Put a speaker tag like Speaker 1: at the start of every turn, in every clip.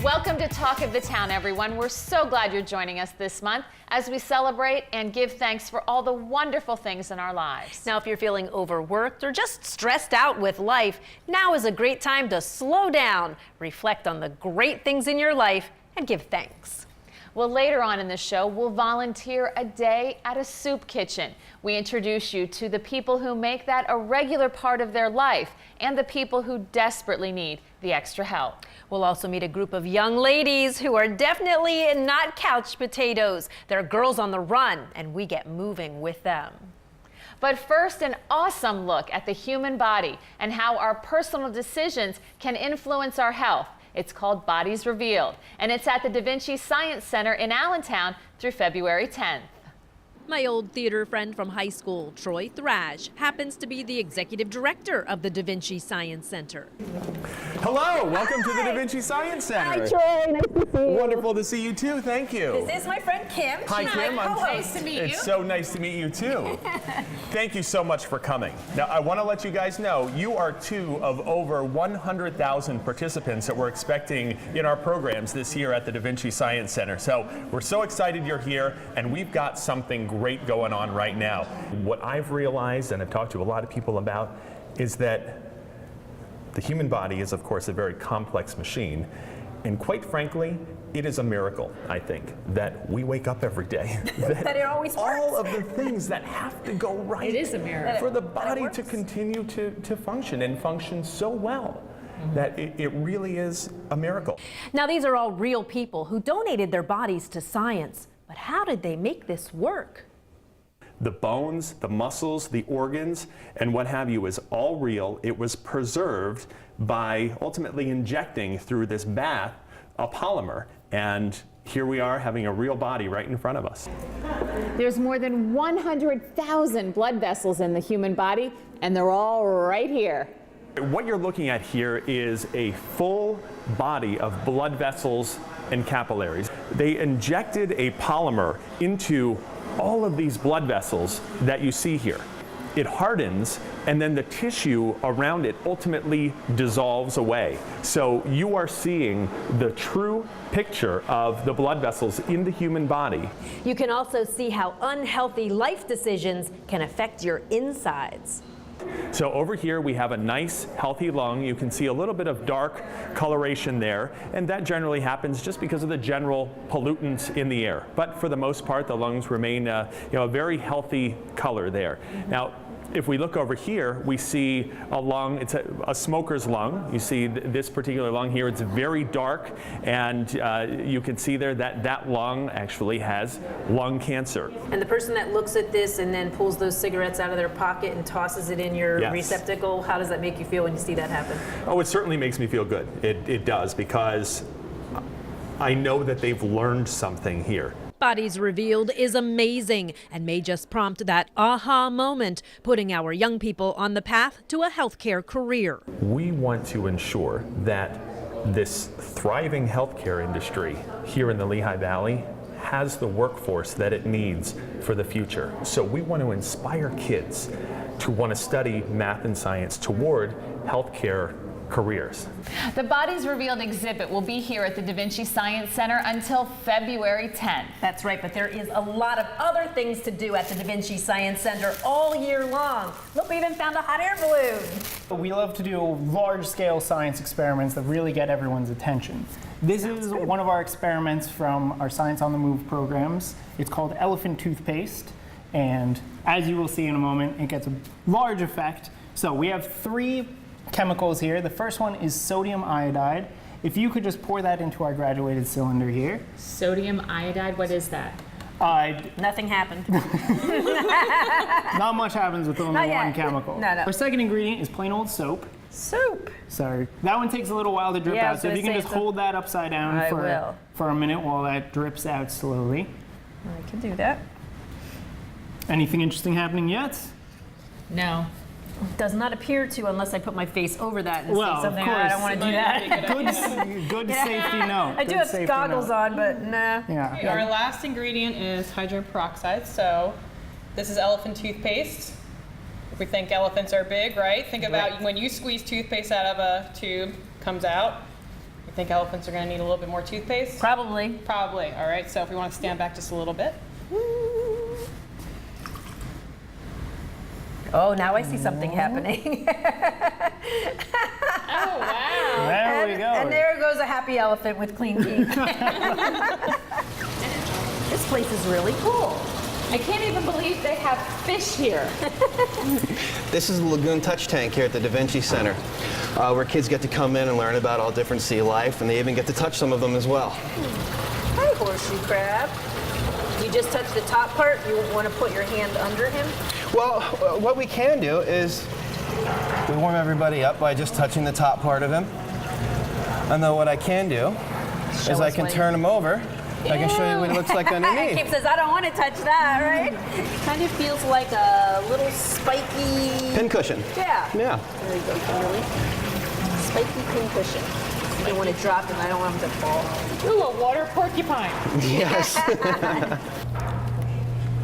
Speaker 1: Welcome to Talk of the Town, everyone. We're so glad you're joining us this month as we celebrate and give thanks for all the wonderful things in our lives.
Speaker 2: Now, if you're feeling overworked or just stressed out with life, now is a great time to slow down, reflect on the great things in your life, and give thanks.
Speaker 1: Well, later on in the show, we'll volunteer a day at a soup kitchen. We introduce you to the people who make that a regular part of their life and the people who desperately need the extra help.
Speaker 2: We'll also meet a group of young ladies who are definitely not couch potatoes. They're girls on the run, and we get moving with them.
Speaker 1: But first, an awesome look at the human body and how our personal decisions can influence our health. It's called Bodies Revealed, and it's at the Da Vinci Science Center in Allentown through February 10th.
Speaker 2: My old theater friend from high school, Troy Thrash, happens to be the executive director of the Da Vinci Science Center.
Speaker 3: Hello, welcome to the Da Vinci Science Center.
Speaker 4: Hi, Troy. Nice to see you.
Speaker 3: Wonderful to see you too. Thank you.
Speaker 2: This is my friend Kim.
Speaker 3: Hi, Kim.
Speaker 1: Nice to meet you.
Speaker 3: It's so nice to meet you too. Thank you so much for coming. Now, I want to let you guys know you are two of over 100,000 participants that we're expecting in our programs this year at the Da Vinci Science Center. So we're so excited you're here, and we've got something great going on right now. What I've realized, and I've talked to a lot of people about, is that the human body is, of course, a very complex machine. And quite frankly, it is a miracle, I think, that we wake up every day.
Speaker 2: That it always works.
Speaker 3: All of the things that have to go right.
Speaker 1: It is a miracle.
Speaker 3: For the body to continue to function and function so well. That it really is a miracle.
Speaker 2: Now, these are all real people who donated their bodies to science. But how did they make this work?
Speaker 3: The bones, the muscles, the organs, and what have you is all real. It was preserved by ultimately injecting through this bath a polymer. And here we are having a real body right in front of us.
Speaker 1: There's more than 100,000 blood vessels in the human body, and they're all right here.
Speaker 3: What you're looking at here is a full body of blood vessels and capillaries. They injected a polymer into all of these blood vessels that you see here. It hardens, and then the tissue around it ultimately dissolves away. So you are seeing the true picture of the blood vessels in the human body.
Speaker 2: You can also see how unhealthy life decisions can affect your insides.
Speaker 3: So over here we have a nice healthy lung. You can see a little bit of dark coloration there, and that generally happens just because of the general pollutants in the air. But for the most part, the lungs remain a very healthy color there. Now, if we look over here, we see a lung. It's a smoker's lung. You see this particular lung here. It's very dark, and you can see there that that lung actually has lung cancer.
Speaker 2: And the person that looks at this and then pulls those cigarettes out of their pocket and tosses it in your receptacle, how does that make you feel when you see that happen?
Speaker 3: Oh, it certainly makes me feel good. It does, because I know that they've learned something here.
Speaker 2: Bodies Revealed is amazing and may just prompt that aha moment, putting our young people on the path to a healthcare career.
Speaker 3: We want to ensure that this thriving healthcare industry here in the Lehigh Valley has the workforce that it needs for the future. So we want to inspire kids to want to study math and science toward healthcare careers.
Speaker 1: The Bodies Revealed exhibit will be here at the Da Vinci Science Center until February 10th.
Speaker 2: That's right, but there is a lot of other things to do at the Da Vinci Science Center all year long. Look, we even found a hot air balloon.
Speaker 4: We love to do large-scale science experiments that really get everyone's attention. This is one of our experiments from our Science on the Move programs. It's called elephant toothpaste, and as you will see in a moment, it gets a large effect. So we have 3 chemicals here. The first one is sodium iodide. If you could just pour that into our graduated cylinder here.
Speaker 1: Sodium iodide, what is that?
Speaker 2: Nothing happened.
Speaker 4: Not much happens with only one chemical.
Speaker 2: No.
Speaker 4: Our second ingredient is plain old soap.
Speaker 2: Soap.
Speaker 4: Sorry. That one takes a little while to drip out, so if you can just hold that upside down for a minute while that drips out slowly.
Speaker 2: I can do that.
Speaker 4: Anything interesting happening yet?
Speaker 1: No.
Speaker 2: Does not appear to unless I put my face over that and
Speaker 4: Well,
Speaker 2: see
Speaker 4: of
Speaker 2: something.
Speaker 4: course.
Speaker 2: I don't want to do that.
Speaker 4: Good safety note.
Speaker 2: I do
Speaker 4: Good
Speaker 2: have
Speaker 4: safety
Speaker 2: goggles
Speaker 4: note.
Speaker 2: on, but nah.
Speaker 4: Yeah.
Speaker 5: Okay, our last ingredient is hydrogen peroxide. So this is elephant toothpaste. If we think elephants are big, right? Think about when you squeeze toothpaste out of a tube, comes out. You think elephants are going to need a little bit more toothpaste?
Speaker 2: Probably.
Speaker 5: Probably. All right. So if we want to stand back just a little bit.
Speaker 2: Oh, now I see something happening.
Speaker 1: Oh, wow.
Speaker 4: There we go.
Speaker 2: And there goes a happy elephant with clean teeth. This place is really cool.
Speaker 1: I can't even believe they have fish here.
Speaker 6: This is the Lagoon Touch Tank here at the Da Vinci Center, where kids get to come in and learn about all different sea life, and they even get to touch some of them as well.
Speaker 2: Hi, horseshoe crab. You just touch the top part. You want to put your hand under him.
Speaker 6: Well, what we can do is we warm everybody up by just touching the top part of him. And then what I can do is I can turn him over. I can show you what it looks like underneath.
Speaker 2: Kip says, I don't want to touch that, right? Kind of feels like a little spiky...
Speaker 6: Pincushion.
Speaker 2: Yeah.
Speaker 6: Yeah.
Speaker 2: There you go, Kimberly. Spiky pin cushion. You don't want to drop him. I don't want him to fall.
Speaker 1: Ooh, a water porcupine.
Speaker 6: Yes.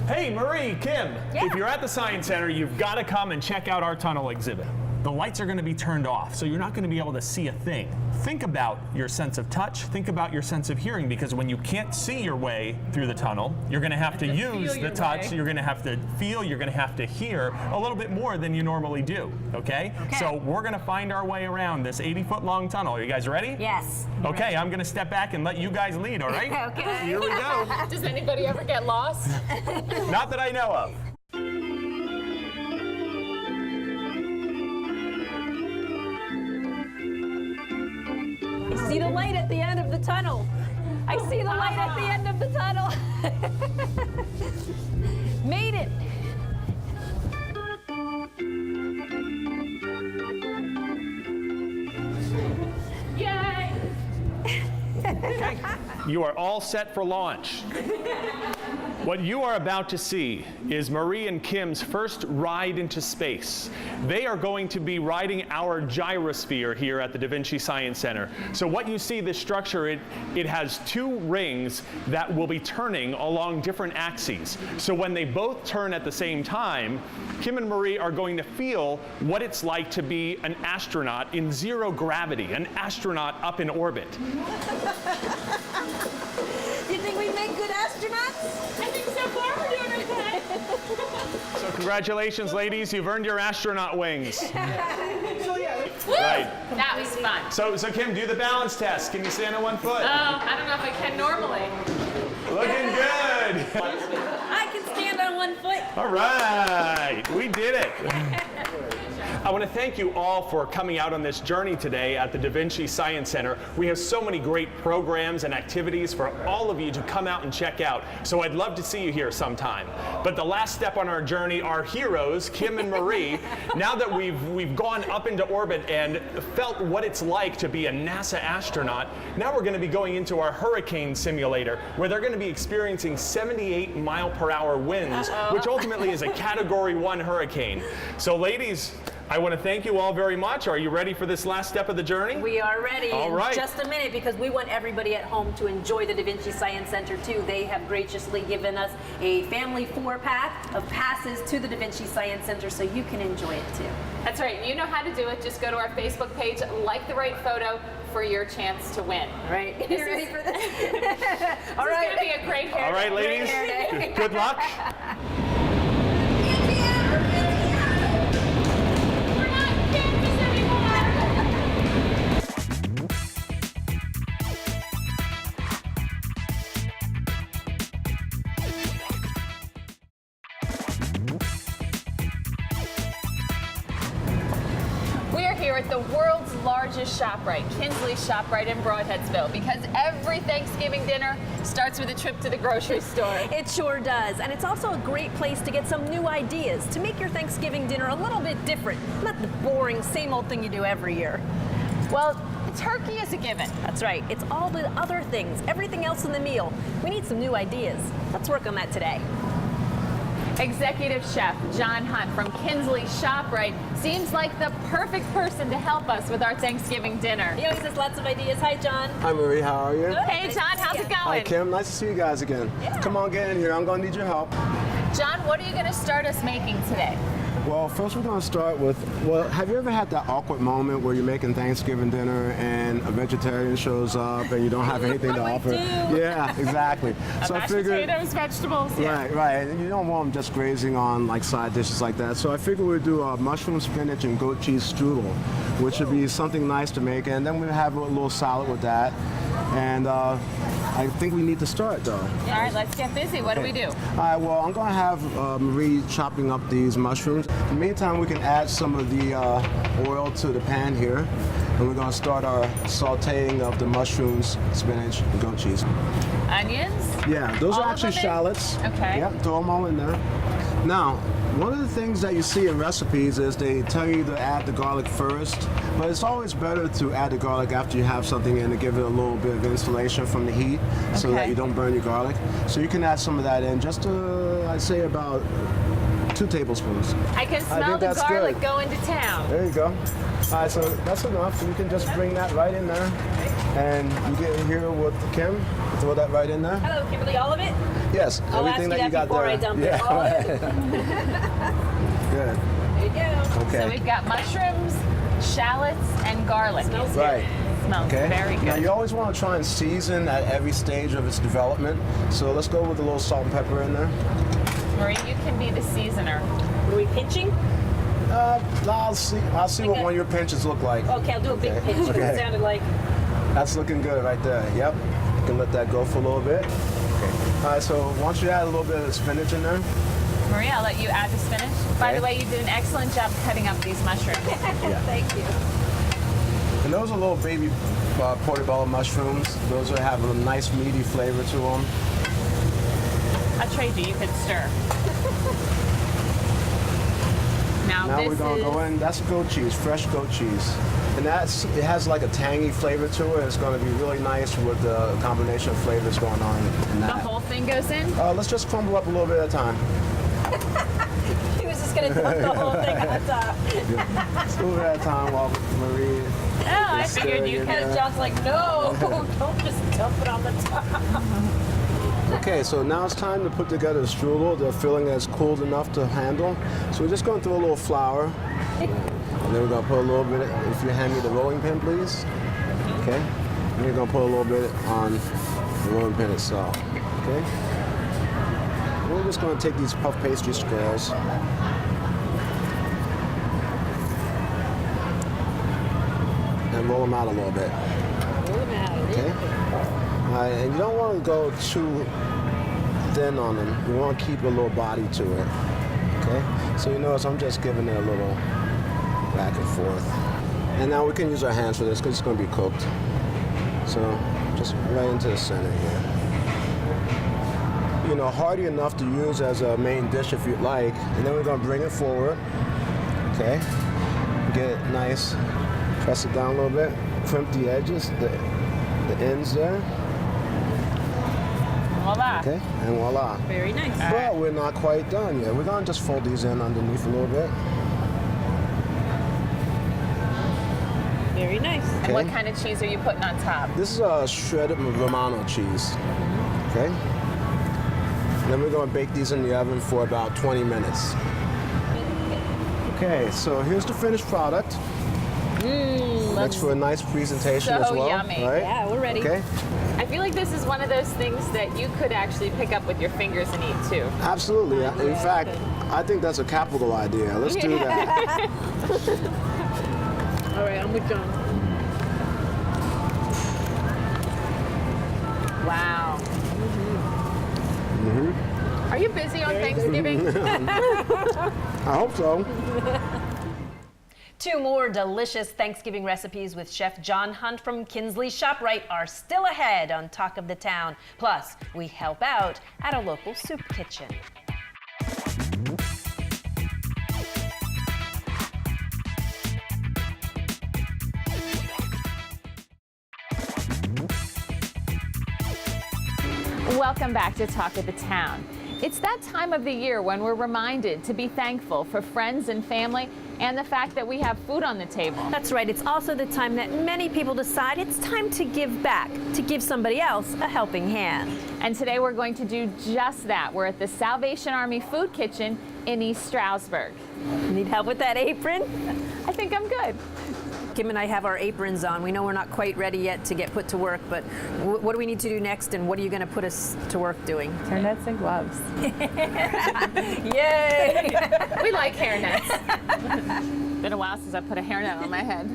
Speaker 3: Hey, Marie, Kim,
Speaker 2: Yeah.
Speaker 3: if you're at the Science Center, you've got to come and check out our tunnel exhibit. The lights are going to be turned off, so you're not going to be able to see a thing. Think about your sense of touch, think about your sense of hearing, because when you can't see your way through the tunnel, you're going to have to use the touch, you're going to have to feel, you're going to have to hear a little bit more than you normally do, okay? So we're going to find our way around this 80-foot long tunnel. Are you guys ready?
Speaker 2: Yes.
Speaker 3: Okay, I'm going to step back and let you guys lead, all right?
Speaker 2: Okay.
Speaker 3: Here we go.
Speaker 1: Does anybody ever get lost?
Speaker 3: Not that I know of.
Speaker 2: I see the light at the end of the tunnel. I see the light at the end of the tunnel. Made it.
Speaker 1: Yay!
Speaker 3: Okay. You are all set for launch. What you are about to see is Marie and Kim's first ride into space. They are going to be riding our gyrosphere here at the Da Vinci Science Center. So what you see, this structure, it has two rings that will be turning along different axes. So when they both turn at the same time, Kim and Marie are going to feel what it's like to be an astronaut in zero gravity, an astronaut up in orbit.
Speaker 2: You think we make good astronauts?
Speaker 1: I think so far we're doing okay.
Speaker 3: So congratulations, ladies, you've earned your astronaut wings.
Speaker 1: Woo!
Speaker 3: Right.
Speaker 1: That was fun.
Speaker 3: So Kim, do the balance test. Can you stand on one foot?
Speaker 1: I don't know if I can normally.
Speaker 3: Looking good.
Speaker 2: I can stand on one foot.
Speaker 3: All right, we did it. I want to thank you all for coming out on this journey today at the Da Vinci Science Center. We have so many great programs and activities for all of you to come out and check out. So I'd love to see you here sometime. But the last step on our journey, our heroes, Kim and Marie, now that we've gone up into orbit and felt what it's like to be a NASA astronaut, now we're going to be going into our hurricane simulator, where they're going to be experiencing 78-mile-per-hour winds, which ultimately is a Category 1 hurricane. So ladies, I want to thank you all very much. Are you ready for this last step of the journey?
Speaker 2: We are ready
Speaker 3: All
Speaker 2: in
Speaker 3: right.
Speaker 2: just a minute, because we want everybody at home to enjoy the Da Vinci Science Center too. They have graciously given us a family 4-pack of passes to the Da Vinci Science Center, so you can enjoy it too.
Speaker 1: That's right. You know how to do it. Just go to our Facebook page, like the right photo for your chance to win.
Speaker 2: All right, you ready for this? All
Speaker 1: It's
Speaker 2: right.
Speaker 1: going to be a great hair
Speaker 3: All right,
Speaker 1: day.
Speaker 3: ladies,
Speaker 1: Great hair day.
Speaker 3: good luck.
Speaker 1: We're not Kansas anymore. We are here at the world's largest ShopRite, Kinsley ShopRite in Broadheadsville, because every Thanksgiving dinner starts with a trip to the grocery store.
Speaker 2: It sure does, and it's also a great place to get some new ideas to make your Thanksgiving dinner a little bit different, not the boring, same old thing you do every year.
Speaker 1: Well, turkey is a given.
Speaker 2: That's right, it's all the other things, everything else in the meal. We need some new ideas. Let's work on that today.
Speaker 1: Executive Chef John Hunt from Kinsley ShopRite seems like the perfect person to help us with our Thanksgiving dinner.
Speaker 2: He always has lots of ideas. Hi, John.
Speaker 7: Hi, Marie. How are you?
Speaker 2: Good.
Speaker 1: Hey,
Speaker 2: Nice
Speaker 1: John,
Speaker 2: to
Speaker 1: how's
Speaker 2: see
Speaker 1: it
Speaker 2: you.
Speaker 7: Hi,
Speaker 1: going?
Speaker 7: Kim. Nice to see you guys again.
Speaker 2: Yeah.
Speaker 7: Come on, get in here. I'm going to need your help.
Speaker 1: John, what are you going to start us making today?
Speaker 7: Well, first we're going to start with, well, have you ever had that awkward moment where you're making Thanksgiving dinner and a vegetarian shows up and you don't have anything to
Speaker 2: I
Speaker 7: offer?
Speaker 2: do.
Speaker 7: Yeah, exactly. So I
Speaker 1: Mashed
Speaker 7: figured,
Speaker 1: potatoes, vegetables. Yeah.
Speaker 7: right, and you don't want them just grazing on like side dishes like that. So I figured we'd do a mushroom, spinach, and goat cheese strudel, which would be something nice to make, and then we'll have a little salad with that. And I think we need to start though.
Speaker 1: All right, let's get busy. What do we do?
Speaker 7: All right, well, I'm going to have Marie chopping up these mushrooms. In the meantime, we can add some of the oil to the pan here. And we're going to start our sauteing of the mushrooms, spinach, and goat cheese.
Speaker 1: Onions?
Speaker 7: Yeah, those
Speaker 1: All
Speaker 7: are
Speaker 1: of
Speaker 7: actually
Speaker 1: them in?
Speaker 7: shallots.
Speaker 1: Okay.
Speaker 7: Yeah, throw them all in there. Now, one of the things that you see in recipes is they tell you to add the garlic first, but it's always better to add the garlic after you have something in to give it a little bit of insulation from the heat so that
Speaker 1: Okay.
Speaker 7: you don't burn your garlic. So you can add some of that in, just I'd say about 2 tablespoons.
Speaker 1: I can smell
Speaker 7: think
Speaker 1: the
Speaker 7: that's
Speaker 1: garlic
Speaker 7: good.
Speaker 1: going to town.
Speaker 7: There you go. All right, so that's enough. You can just bring that right in there. And you get here with Kim, throw that right in there.
Speaker 2: Hello, Kimberly. All of it?
Speaker 7: Yes,
Speaker 2: I'll ask
Speaker 7: everything
Speaker 2: you
Speaker 7: that
Speaker 2: that
Speaker 7: you got
Speaker 2: before
Speaker 7: there.
Speaker 2: I dump it.
Speaker 7: Yeah,
Speaker 2: All of it?
Speaker 7: good.
Speaker 2: There you go.
Speaker 7: Okay.
Speaker 1: So we've got mushrooms, shallots, and garlic.
Speaker 2: Smells
Speaker 7: Right.
Speaker 1: Smells
Speaker 7: Okay.
Speaker 1: very
Speaker 7: Now
Speaker 1: good.
Speaker 7: you always want to try and season at every stage of its development. So let's go with a little salt and pepper in there.
Speaker 1: Marie, you can be the seasoner.
Speaker 2: Are we pinching?
Speaker 7: I'll see what one of your pinches look like.
Speaker 2: Okay, I'll do a big
Speaker 7: Okay.
Speaker 2: pinch.
Speaker 7: Okay.
Speaker 2: It sounded like.
Speaker 7: That's looking good right there. Yep. You can let that go for a little bit. Okay. All right. So once you add a little bit of spinach in there.
Speaker 1: Marie, I'll let you add the spinach. By
Speaker 7: Okay.
Speaker 1: the way, you did an excellent job cutting up these mushrooms.
Speaker 2: Thank you.
Speaker 7: And those are little baby portobello mushrooms. Those will have a nice meaty flavor to them.
Speaker 1: I'll trade you. You could stir. Now
Speaker 7: Now
Speaker 1: this
Speaker 7: we're gonna
Speaker 1: is
Speaker 7: go in. That's goat cheese, fresh goat cheese, and it has like a tangy flavor to it. It's gonna be really nice with the combination of flavors going on in
Speaker 1: the
Speaker 7: that.
Speaker 1: whole thing goes in.
Speaker 7: Let's just crumble up a little bit at a time.
Speaker 2: He was just going to dump the whole thing on top.
Speaker 7: Just a little bit at a time while Marie.
Speaker 1: Oh, I figured
Speaker 7: stirring
Speaker 1: you
Speaker 7: it
Speaker 1: could.
Speaker 2: And John's like, no, don't just dump it on the top.
Speaker 7: Okay, so now it's time to put together the strudel. The filling is cooled enough to handle. So we're just going to throw a little flour. And then we're going to put a little bit, if you hand me the rolling pin, please. Okay. And you're going to put a little bit on the rolling pin itself. Okay. And we're just going to take these puff pastry squares. And roll them out a little bit. Okay. And you don't want to go too thin on them. You want to keep a little body to it. Okay? So you notice I'm just giving it a little back and forth. And now we can use our hands for this because it's going to be cooked. So just right into the center here. You know, hearty enough to use as a main dish if you'd like. And then we're going to bring it forward. Okay? Get it nice. Press it down a little bit. Crimp the edges, the ends there.
Speaker 1: Voila.
Speaker 7: Okay, and voila.
Speaker 2: Very nice.
Speaker 7: But we're not quite done yet. We're gonna just fold these in underneath a little bit.
Speaker 2: Very nice.
Speaker 1: And what kind of cheese are you putting on top?
Speaker 7: This is a shredded Romano cheese. Okay. Then we're gonna bake these in the oven for about 20 minutes. Okay, so here's the finished product. Makes for a nice presentation
Speaker 1: so
Speaker 7: as well.
Speaker 1: yummy.
Speaker 7: Right?
Speaker 2: Yeah, we're ready.
Speaker 7: Okay.
Speaker 1: I feel like this is one of those things that you could actually pick up with your fingers and eat too.
Speaker 7: Absolutely. In fact, I think that's a capital idea. Let's do that.
Speaker 2: All right, I'm with John.
Speaker 1: Wow. Are you busy on Thanksgiving?
Speaker 7: I hope so.
Speaker 2: 2 more delicious Thanksgiving recipes with Chef John Hunt from Kinsley ShopRite are still ahead on Talk of the Town. Plus, we help out at a local soup kitchen.
Speaker 1: Welcome back to Talk of the Town. It's that time of the year when we're reminded to be thankful for friends and family and the fact that we have food on the table.
Speaker 2: That's right. It's also the time that many people decide it's time to give back, to give somebody else a helping hand.
Speaker 1: And today we're going to do just that. We're at the Salvation Army Food Kitchen in East Stroudsburg.
Speaker 2: Need help with that apron?
Speaker 1: I think I'm good.
Speaker 2: Kim and I have our aprons on. We know we're not quite ready yet to get put to work, but what do we need to do next, and what are you going to put us to work doing?
Speaker 8: Hairnets and gloves.
Speaker 2: Yay!
Speaker 1: We like hairnets. Been a while since I put a hairnet on my head.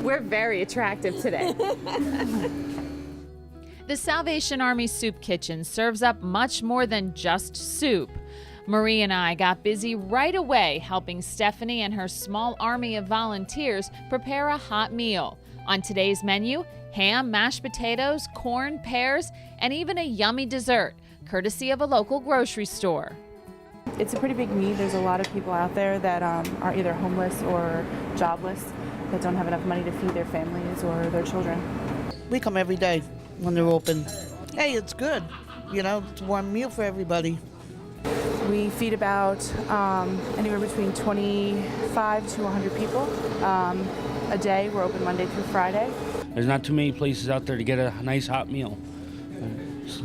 Speaker 1: We're very attractive today. The Salvation Army Soup Kitchen serves up much more than just soup. Marie and I got busy right away helping Stephanie and her small army of volunteers prepare a hot meal. On today's menu, ham, mashed potatoes, corn, pears, and even a yummy dessert, courtesy of a local grocery store.
Speaker 8: It's a pretty big need. There's a lot of people out there that are either homeless or jobless that don't have enough money to feed their families or their children.
Speaker 9: We come every day when they're open. Hey, it's good. You know, it's a warm meal for everybody.
Speaker 8: We feed about anywhere between 25 to 100 people a day. We're open Monday through Friday.
Speaker 10: There's not too many places out there to get a nice hot meal.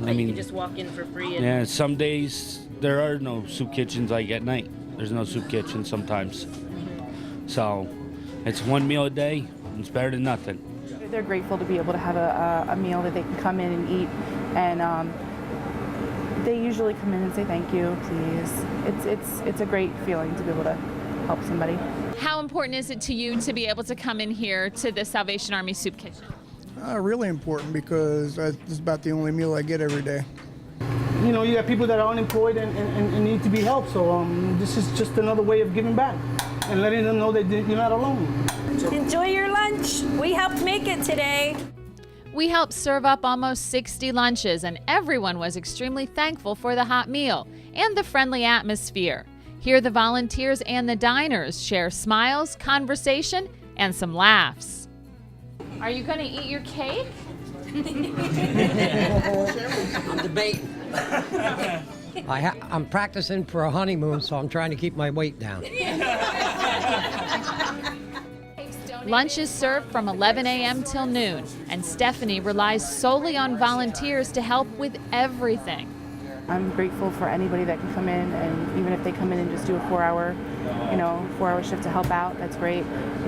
Speaker 10: I mean,
Speaker 2: you just walk in for free. And
Speaker 10: yeah, some days there are no soup kitchens like at night. There's no soup kitchen sometimes. So it's one meal a day. It's better than nothing.
Speaker 8: They're grateful to be able to have a meal that they can come in and eat, and they usually come in and say thank you, please. It's a great feeling to be able to help somebody.
Speaker 1: How important is it to you to be able to come in here to the Salvation Army Soup Kitchen?
Speaker 11: Really important, because it's about the only meal I get every day.
Speaker 12: You know, you got people that are unemployed and need to be helped, so this is just another way of giving back and letting them know that you're not alone.
Speaker 2: enjoy your lunch. We helped make it today.
Speaker 1: We helped serve up almost 60 lunches, and everyone was extremely thankful for the hot meal and the friendly atmosphere. Here, the volunteers and the diners share smiles, conversation, and some laughs. Are you going to eat your cake?
Speaker 13: I'm debating. I'm practicing for a honeymoon, so I'm trying to keep my weight down.
Speaker 1: Lunch is served from 11 a.m. till noon, and Stephanie relies solely on volunteers to help with everything.
Speaker 8: I'm grateful for anybody that can come in, and even if they come in and just do a 4-hour shift to help out, that's great.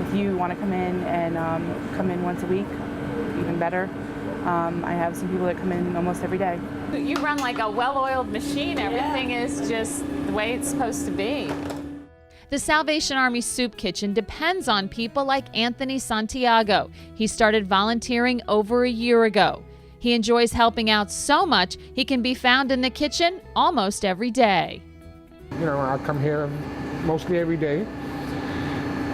Speaker 8: If you want to come in and come in once a week, even better. I have some people that come in almost every day.
Speaker 1: You run like a well-oiled machine. Everything is just the way it's supposed to be. The Salvation Army Soup Kitchen depends on people like Anthony Santiago. He started volunteering over a year ago. He enjoys helping out so much he can be found in the kitchen almost every day.
Speaker 14: You know, I come here mostly every day,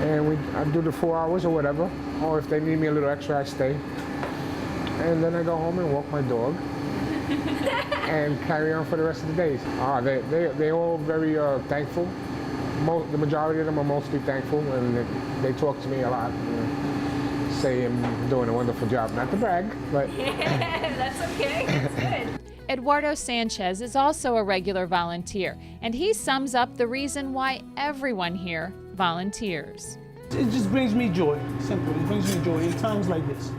Speaker 14: and I do the 4 hours or whatever, or if they need me a little extra, I stay. And then I go home and walk my dog and carry on for the rest of the days. They're all very thankful. The majority of them are mostly thankful, and they talk to me a lot. Say I'm doing a wonderful job. Not to brag, but...
Speaker 1: Yeah, that's okay. That's good. Eduardo Sanchez is also a regular volunteer, and he sums up the reason why everyone here volunteers.
Speaker 12: It just brings me joy, simple. It brings me joy in times like this.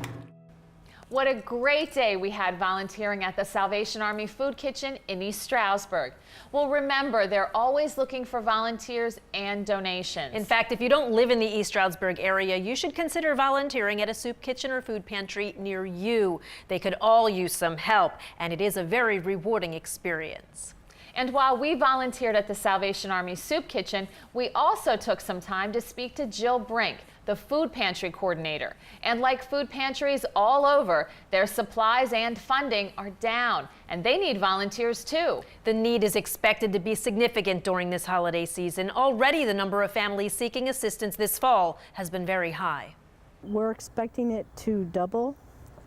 Speaker 1: What a great day we had volunteering at the Salvation Army Food Kitchen in East Stroudsburg. Well, remember, they're always looking for volunteers and donations.
Speaker 2: In fact, if you don't live in the East Stroudsburg area, you should consider volunteering at a soup kitchen or food pantry near you. They could all use some help, and it is a very rewarding experience.
Speaker 1: And while we volunteered at the Salvation Army Soup Kitchen, we also took some time to speak to Jill Brink, the food pantry coordinator. And like food pantries all over, their supplies and funding are down, and they need volunteers too.
Speaker 2: The need is expected to be significant during this holiday season. Already the number of families seeking assistance this fall has been very high.
Speaker 15: We're expecting it to double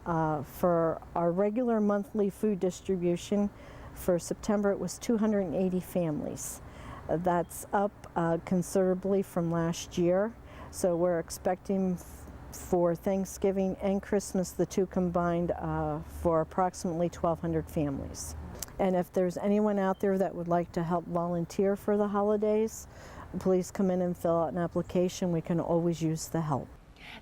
Speaker 15: for our regular monthly food distribution. For September, it was 280 families. That's up considerably from last year. So we're expecting for Thanksgiving and Christmas, the two combined, for approximately 1,200 families. And if there's anyone out there that would like to help volunteer for the holidays, please come in and fill out an application. We can always use the help.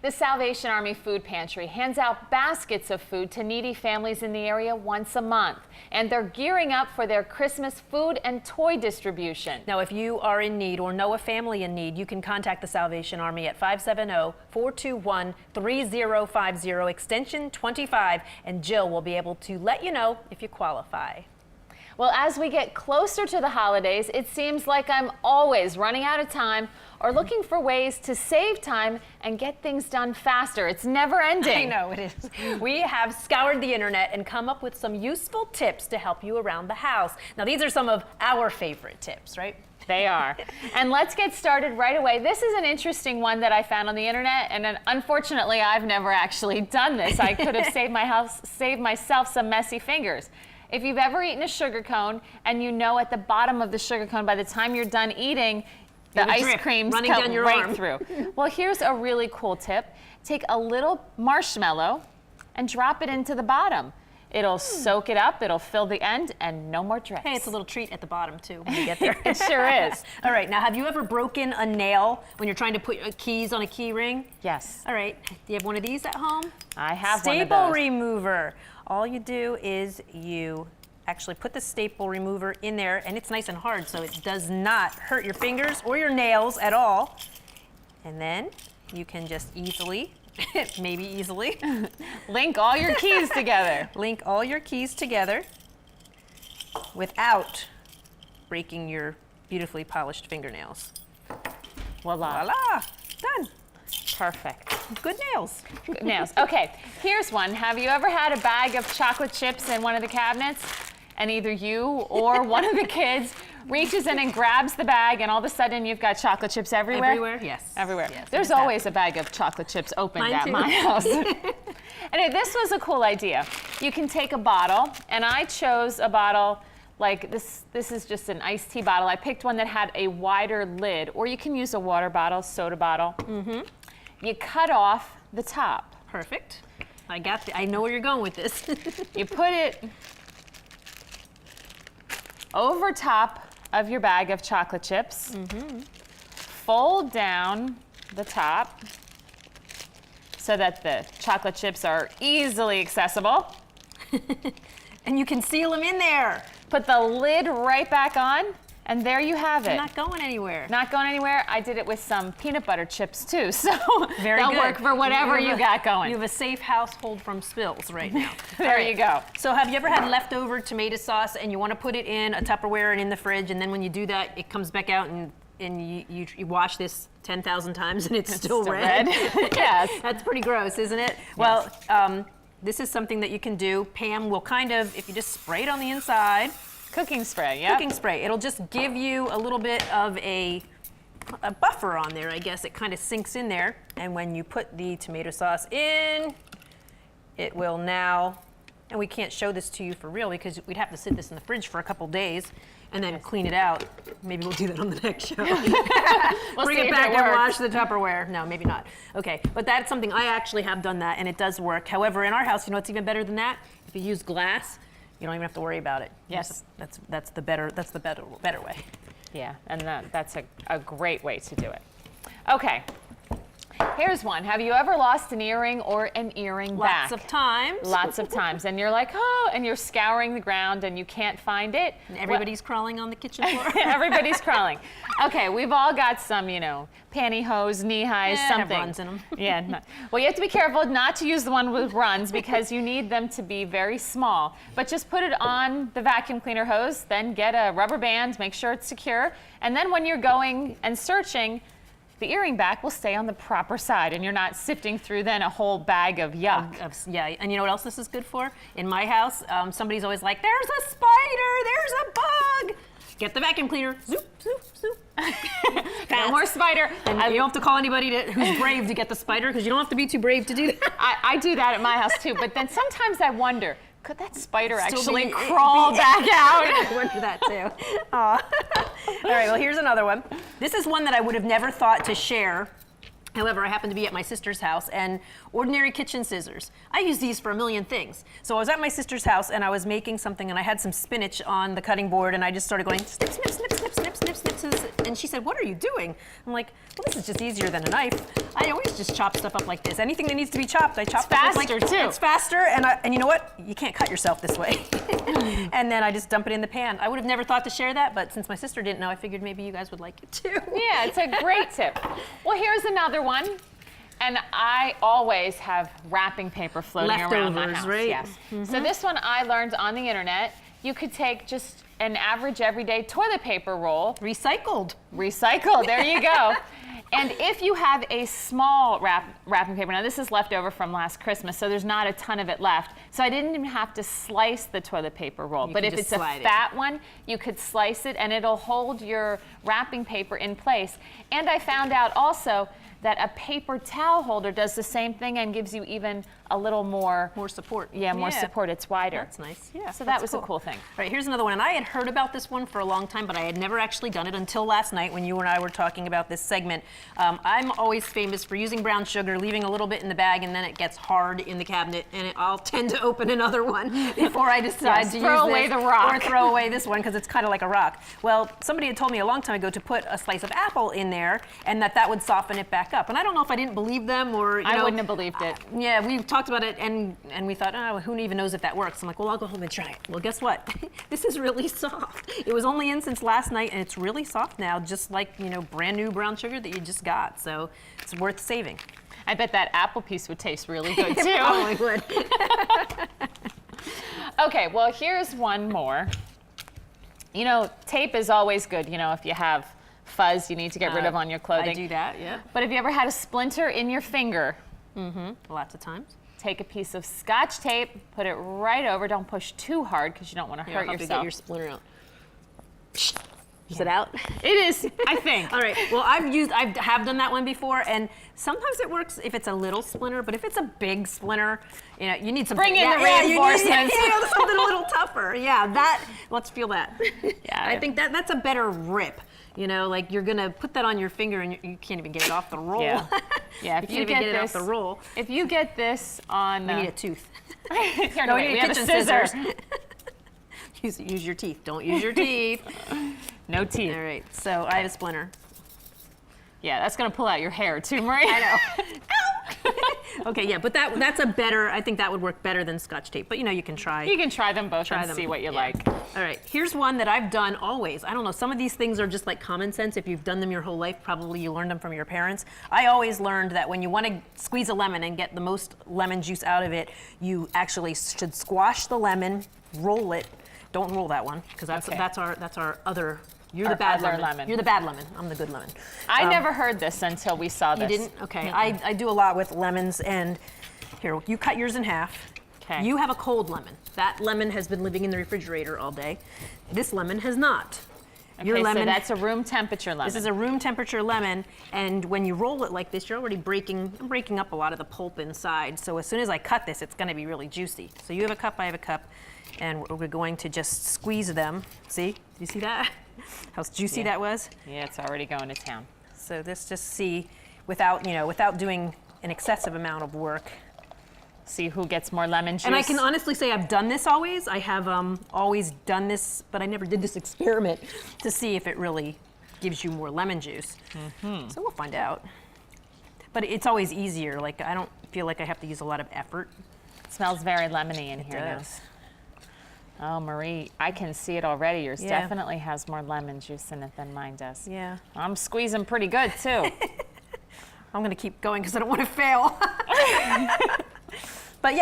Speaker 1: The Salvation Army Food Pantry hands out baskets of food to needy families in the area once a month, and they're gearing up for their Christmas food and toy distribution.
Speaker 2: Now, if you are in need or know a family in need, you can contact the Salvation Army at 570-421-3050, extension 25, and Jill will be able to let you know if you qualify.
Speaker 1: Well, as we get closer to the holidays, it seems like I'm always running out of time or looking for ways to save time and get things done faster. It's never ending.
Speaker 2: I know it is. We have scoured the internet and come up with some useful tips to help you around the house. Now, these are some of our favorite tips, right?
Speaker 1: They are. And let's get started right away. This is an interesting one that I found on the internet, and unfortunately, I've never actually done this. I could have saved myself some messy fingers. If you've ever eaten a sugar cone and you know at the bottom of the sugar cone, by the time you're done eating, the ice cream's
Speaker 2: running down your
Speaker 1: right
Speaker 2: arm.
Speaker 1: through. Well, here's a really cool tip. Take a little marshmallow and drop it into the bottom. It'll soak it up, it'll fill the end, and no more drips.
Speaker 2: Hey, it's a little treat at the bottom, too, when you get there.
Speaker 1: It sure is.
Speaker 2: All right, now, have you ever broken a nail when you're trying to put keys on a key ring?
Speaker 1: Yes.
Speaker 2: All right, do you have one of these at home?
Speaker 1: I have one of
Speaker 2: Staple
Speaker 1: those.
Speaker 2: remover. All you do is you actually put the staple remover in there, and it's nice and hard, so it does not hurt your fingers or your nails at all. And then you can just easily, maybe easily,
Speaker 1: link all your keys together.
Speaker 2: Link all your keys together without breaking your beautifully polished fingernails.
Speaker 1: Voila.
Speaker 2: Voila, done.
Speaker 1: Perfect.
Speaker 2: Good nails.
Speaker 1: Good nails. Okay, here's one. Have you ever had a bag of chocolate chips in one of the cabinets, and either you or one of the kids reaches in and grabs the bag, and all of a sudden you've got chocolate chips everywhere?
Speaker 2: Everywhere, yes.
Speaker 1: Everywhere.
Speaker 2: Yes,
Speaker 1: There's always a bag of chocolate chips opened
Speaker 2: Mine
Speaker 1: at
Speaker 2: too.
Speaker 1: my house. Anyway, this was a cool idea. You can take a bottle, and I chose a bottle like this. This is just an iced tea bottle. I picked one that had a wider lid, or you can use a water bottle, soda bottle.
Speaker 2: Mm-hmm.
Speaker 1: You cut off the top.
Speaker 2: Perfect. I know where you're going with this.
Speaker 1: You put it over top of your bag of chocolate chips.
Speaker 2: Mm-hmm.
Speaker 1: Fold down the top so that the chocolate chips are easily accessible.
Speaker 2: And you can seal them in there.
Speaker 1: Put the lid right back on, and there you have
Speaker 2: They're
Speaker 1: it.
Speaker 2: not going anywhere.
Speaker 1: Not going anywhere. I did it with some peanut butter chips too, so
Speaker 2: Very
Speaker 1: they'll
Speaker 2: good.
Speaker 1: work for whatever you got going.
Speaker 2: You have a safe household from spills right now.
Speaker 1: There you go.
Speaker 2: So have you ever had leftover tomato sauce and you want to put it in a Tupperware and in the fridge, and then when you do that, it comes back out and you wash this 10,000 times and it's still red?
Speaker 1: Yes.
Speaker 2: That's pretty gross, isn't it? Well, this is something that you can do. Pam will kind of, if you just spray it on the inside.
Speaker 1: Cooking spray, yeah.
Speaker 2: Cooking spray. It'll just give you a little bit of a buffer on there, I guess. It kind of sinks in there. And when you put the tomato sauce in, it will now, and we can't show this to you for real because we'd have to sit this in the fridge for a couple days and then clean it out. Maybe we'll do that on the next show.
Speaker 1: We'll
Speaker 2: Bring
Speaker 1: see
Speaker 2: it
Speaker 1: if
Speaker 2: back
Speaker 1: it
Speaker 2: and
Speaker 1: works.
Speaker 2: wash the Tupperware. No, maybe not. Okay, but that's something, I actually have done that and it does work. However, in our house, you know what's even better than that? If you use glass, you don't even have to worry about it.
Speaker 1: Yes.
Speaker 2: That's the better way.
Speaker 1: Yeah, and that's a great way to do it. Okay, here's one. Have you ever lost an earring or an earring back?
Speaker 2: Lots of times.
Speaker 1: Lots of times. And you're like, oh, and you're scouring the ground and you can't find it.
Speaker 2: And everybody's crawling on the kitchen floor.
Speaker 1: Everybody's crawling. Okay, we've all got some, pantyhose, knee highs,
Speaker 2: Have
Speaker 1: something.
Speaker 2: runs in them.
Speaker 1: Yeah. Well, you have to be careful not to use the one with runs because you need them to be very small. But just put it on the vacuum cleaner hose, then get a rubber band, make sure it's secure. And then when you're going and searching, the earring back will stay on the proper side and you're not sifting through then a whole bag of yuck.
Speaker 2: Yeah, and you know what else this is good for? In my house, somebody's always like, there's a spider, there's a bug. Get the vacuum cleaner, zoop, zoop, zoop.
Speaker 1: No more spider.
Speaker 2: And you don't have to call anybody who's brave to get the spider because you don't have to be too brave to do that.
Speaker 1: I do that at my house too, but then sometimes I wonder, could that spider
Speaker 2: Still
Speaker 1: actually
Speaker 2: be-
Speaker 1: crawl back out?
Speaker 2: I wonder that too. Aw. All right, well, here's another one. This is one that I would have never thought to share However, I happened to be at my sister's house, and ordinary kitchen scissors. I use these for a million things. So I was at my sister's house and I was making something, and I had some spinach on the cutting board, and I just started going snip, snip, snip, snip, snip, snip, snip. And she said, "What are you doing?" I'm like, "Well, this is just easier than a knife. I always just chop stuff up like this. Anything that needs to be chopped, I chop
Speaker 1: It's faster, too.
Speaker 2: It's faster, and you know what? You can't cut yourself this way." And then I just dump it in the pan. I would have never thought to share that, but since my sister didn't know, I figured maybe you guys would like it too.
Speaker 1: Yeah, it's a great tip. Well, here's another one. And I always have wrapping paper floating around my
Speaker 2: Leftovers,
Speaker 1: house.
Speaker 2: right?
Speaker 1: Yes. So this one I learned on the internet. You could take just an average everyday toilet paper roll.
Speaker 2: Recycled.
Speaker 1: Recycled, there you go. And if you have a small wrapping paper, now this is left over from last Christmas, so there's not a ton of it left. So I didn't even have to slice the toilet paper roll.
Speaker 2: You
Speaker 1: But
Speaker 2: can
Speaker 1: if
Speaker 2: just
Speaker 1: it's a
Speaker 2: slide it.
Speaker 1: fat one, you could slice it and it'll hold your wrapping paper in place. And I found out also that a paper towel holder does the same thing and gives you even a little more
Speaker 2: support.
Speaker 1: Yeah, more support. It's wider.
Speaker 2: That's nice. Yeah.
Speaker 1: So that was a cool thing.
Speaker 2: All right, here's another one. And I had heard about this one for a long time, but I had never actually done it until last night when you and I were talking about this segment. I'm always famous for using brown sugar, leaving a little bit in the bag, and then it gets hard in the cabinet, and I'll tend to open another one before I decide to
Speaker 1: throw
Speaker 2: use
Speaker 1: away
Speaker 2: this,
Speaker 1: the rock.
Speaker 2: or throw away this one because it's kind of like a rock. Well, somebody had told me a long time ago to put a slice of apple in there, and that would soften it back up. And I don't know if I didn't believe them or
Speaker 1: I wouldn't have believed it.
Speaker 2: Yeah, we talked about it, and we thought, oh, who even knows if that works? I'm like, well, I'll go home and try it. Well, guess what? This is really soft. It was only in since last night, and it's really soft now, just like, brand new brown sugar that you just got. So it's worth saving.
Speaker 1: I bet that apple piece would taste really good too.
Speaker 2: It probably would.
Speaker 1: Okay, well, here's one more. Tape is always good, if you have fuzz you need to get rid of on your clothing.
Speaker 2: I do that, yeah.
Speaker 1: But have you ever had a splinter in your finger?
Speaker 2: Lots of times.
Speaker 1: Take a piece of Scotch tape, put it right over. Don't push too hard because you don't want to hurt
Speaker 2: I'll have to
Speaker 1: yourself.
Speaker 2: get your splinter out. Is it out?
Speaker 1: It is, I think.
Speaker 2: All right. Well, I have done that one before, and sometimes it works if it's a little splinter, but if it's a big splinter, you need some.
Speaker 1: Bring in the reinforcements.
Speaker 2: You need something a little tougher. Yeah, let's feel that.
Speaker 1: Yeah.
Speaker 2: I think that's a better rip. Like you're gonna put that on your finger and you can't even get it off the roll.
Speaker 1: Yeah. Yeah.
Speaker 2: If you can't even get it off the roll.
Speaker 1: If you get this on,
Speaker 2: we need a tooth.
Speaker 1: Here,
Speaker 2: No,
Speaker 1: wait,
Speaker 2: we
Speaker 1: we
Speaker 2: need
Speaker 1: have a
Speaker 2: kitchen
Speaker 1: scissor.
Speaker 2: scissors. Use your teeth. Don't use your teeth.
Speaker 1: No teeth.
Speaker 2: All right. So I have a splinter.
Speaker 1: Yeah, that's gonna pull out your hair too, Marie.
Speaker 2: I know. Okay, yeah, but that's a better. I think that would work better than Scotch tape. But you can try.
Speaker 1: You can try them both and see what you like.
Speaker 2: All right, here's one that I've done always. I don't know. Some of these things are just like common sense. If you've done them your whole life, probably you learned them from your parents. I always learned that when you want to squeeze a lemon and get the most lemon juice out of it, you actually should squash the lemon, roll it. Don't roll that one because that's our other. You're the bad lemon. You're the bad lemon. I'm the good lemon.
Speaker 1: I never heard this until we saw this.
Speaker 2: You didn't? Okay. I do a lot with lemons, and here, you cut yours in half.
Speaker 1: Okay.
Speaker 2: You have a cold lemon. That lemon has been living in the refrigerator all day. This lemon has not. Your
Speaker 1: Okay,
Speaker 2: lemon,
Speaker 1: so that's a room temperature lemon.
Speaker 2: This is a room temperature lemon, and when you roll it like this, you're already breaking up a lot of the pulp inside. So as soon as I cut this, it's going to be really juicy. So you have a cup, I have a cup, and we're going to just squeeze them. See? Do you see that? How juicy that was?
Speaker 1: Yeah, it's already going to town.
Speaker 2: So this just without doing an excessive amount of work.
Speaker 1: See who gets more lemon juice.
Speaker 2: And I can honestly say I've done this always. I have always done this, but I never did this experiment to see if it really gives you more lemon juice. So we'll find out. But it's always easier. Like I don't feel like I have to use a lot of effort.
Speaker 1: It smells very lemony in here now. Oh, Marie, I can see it already. Yours definitely has more lemon juice in it than mine does.
Speaker 2: Yeah.
Speaker 1: I'm squeezing pretty good, too.
Speaker 2: I'm going to keep going because I don't want to fail. But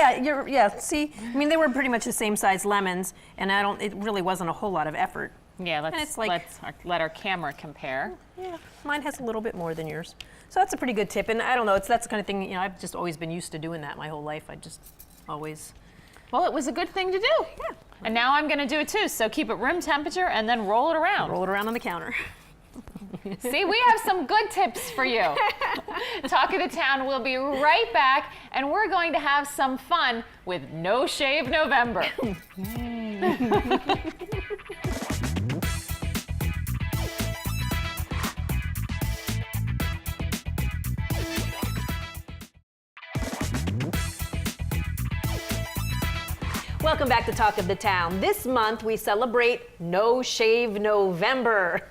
Speaker 2: see, I mean, they were pretty much the same size lemons, and it really wasn't a whole lot of effort.
Speaker 1: Yeah, let's let our camera compare.
Speaker 2: Yeah, mine has a little bit more than yours. So that's a pretty good tip, and I don't know, that's the kind of thing, I've just always been used to doing that my whole life. I just always...
Speaker 1: Well, it was a good thing to do.
Speaker 2: Yeah.
Speaker 1: And now I'm going to do it too. So keep it room temperature and then roll it around.
Speaker 2: Roll it around on the counter.
Speaker 1: See, we have some good tips for you. Talk of the Town will be right back, and we're going to have some fun with No Shave November.
Speaker 2: welcome back to Talk of the Town. This month we celebrate No Shave November.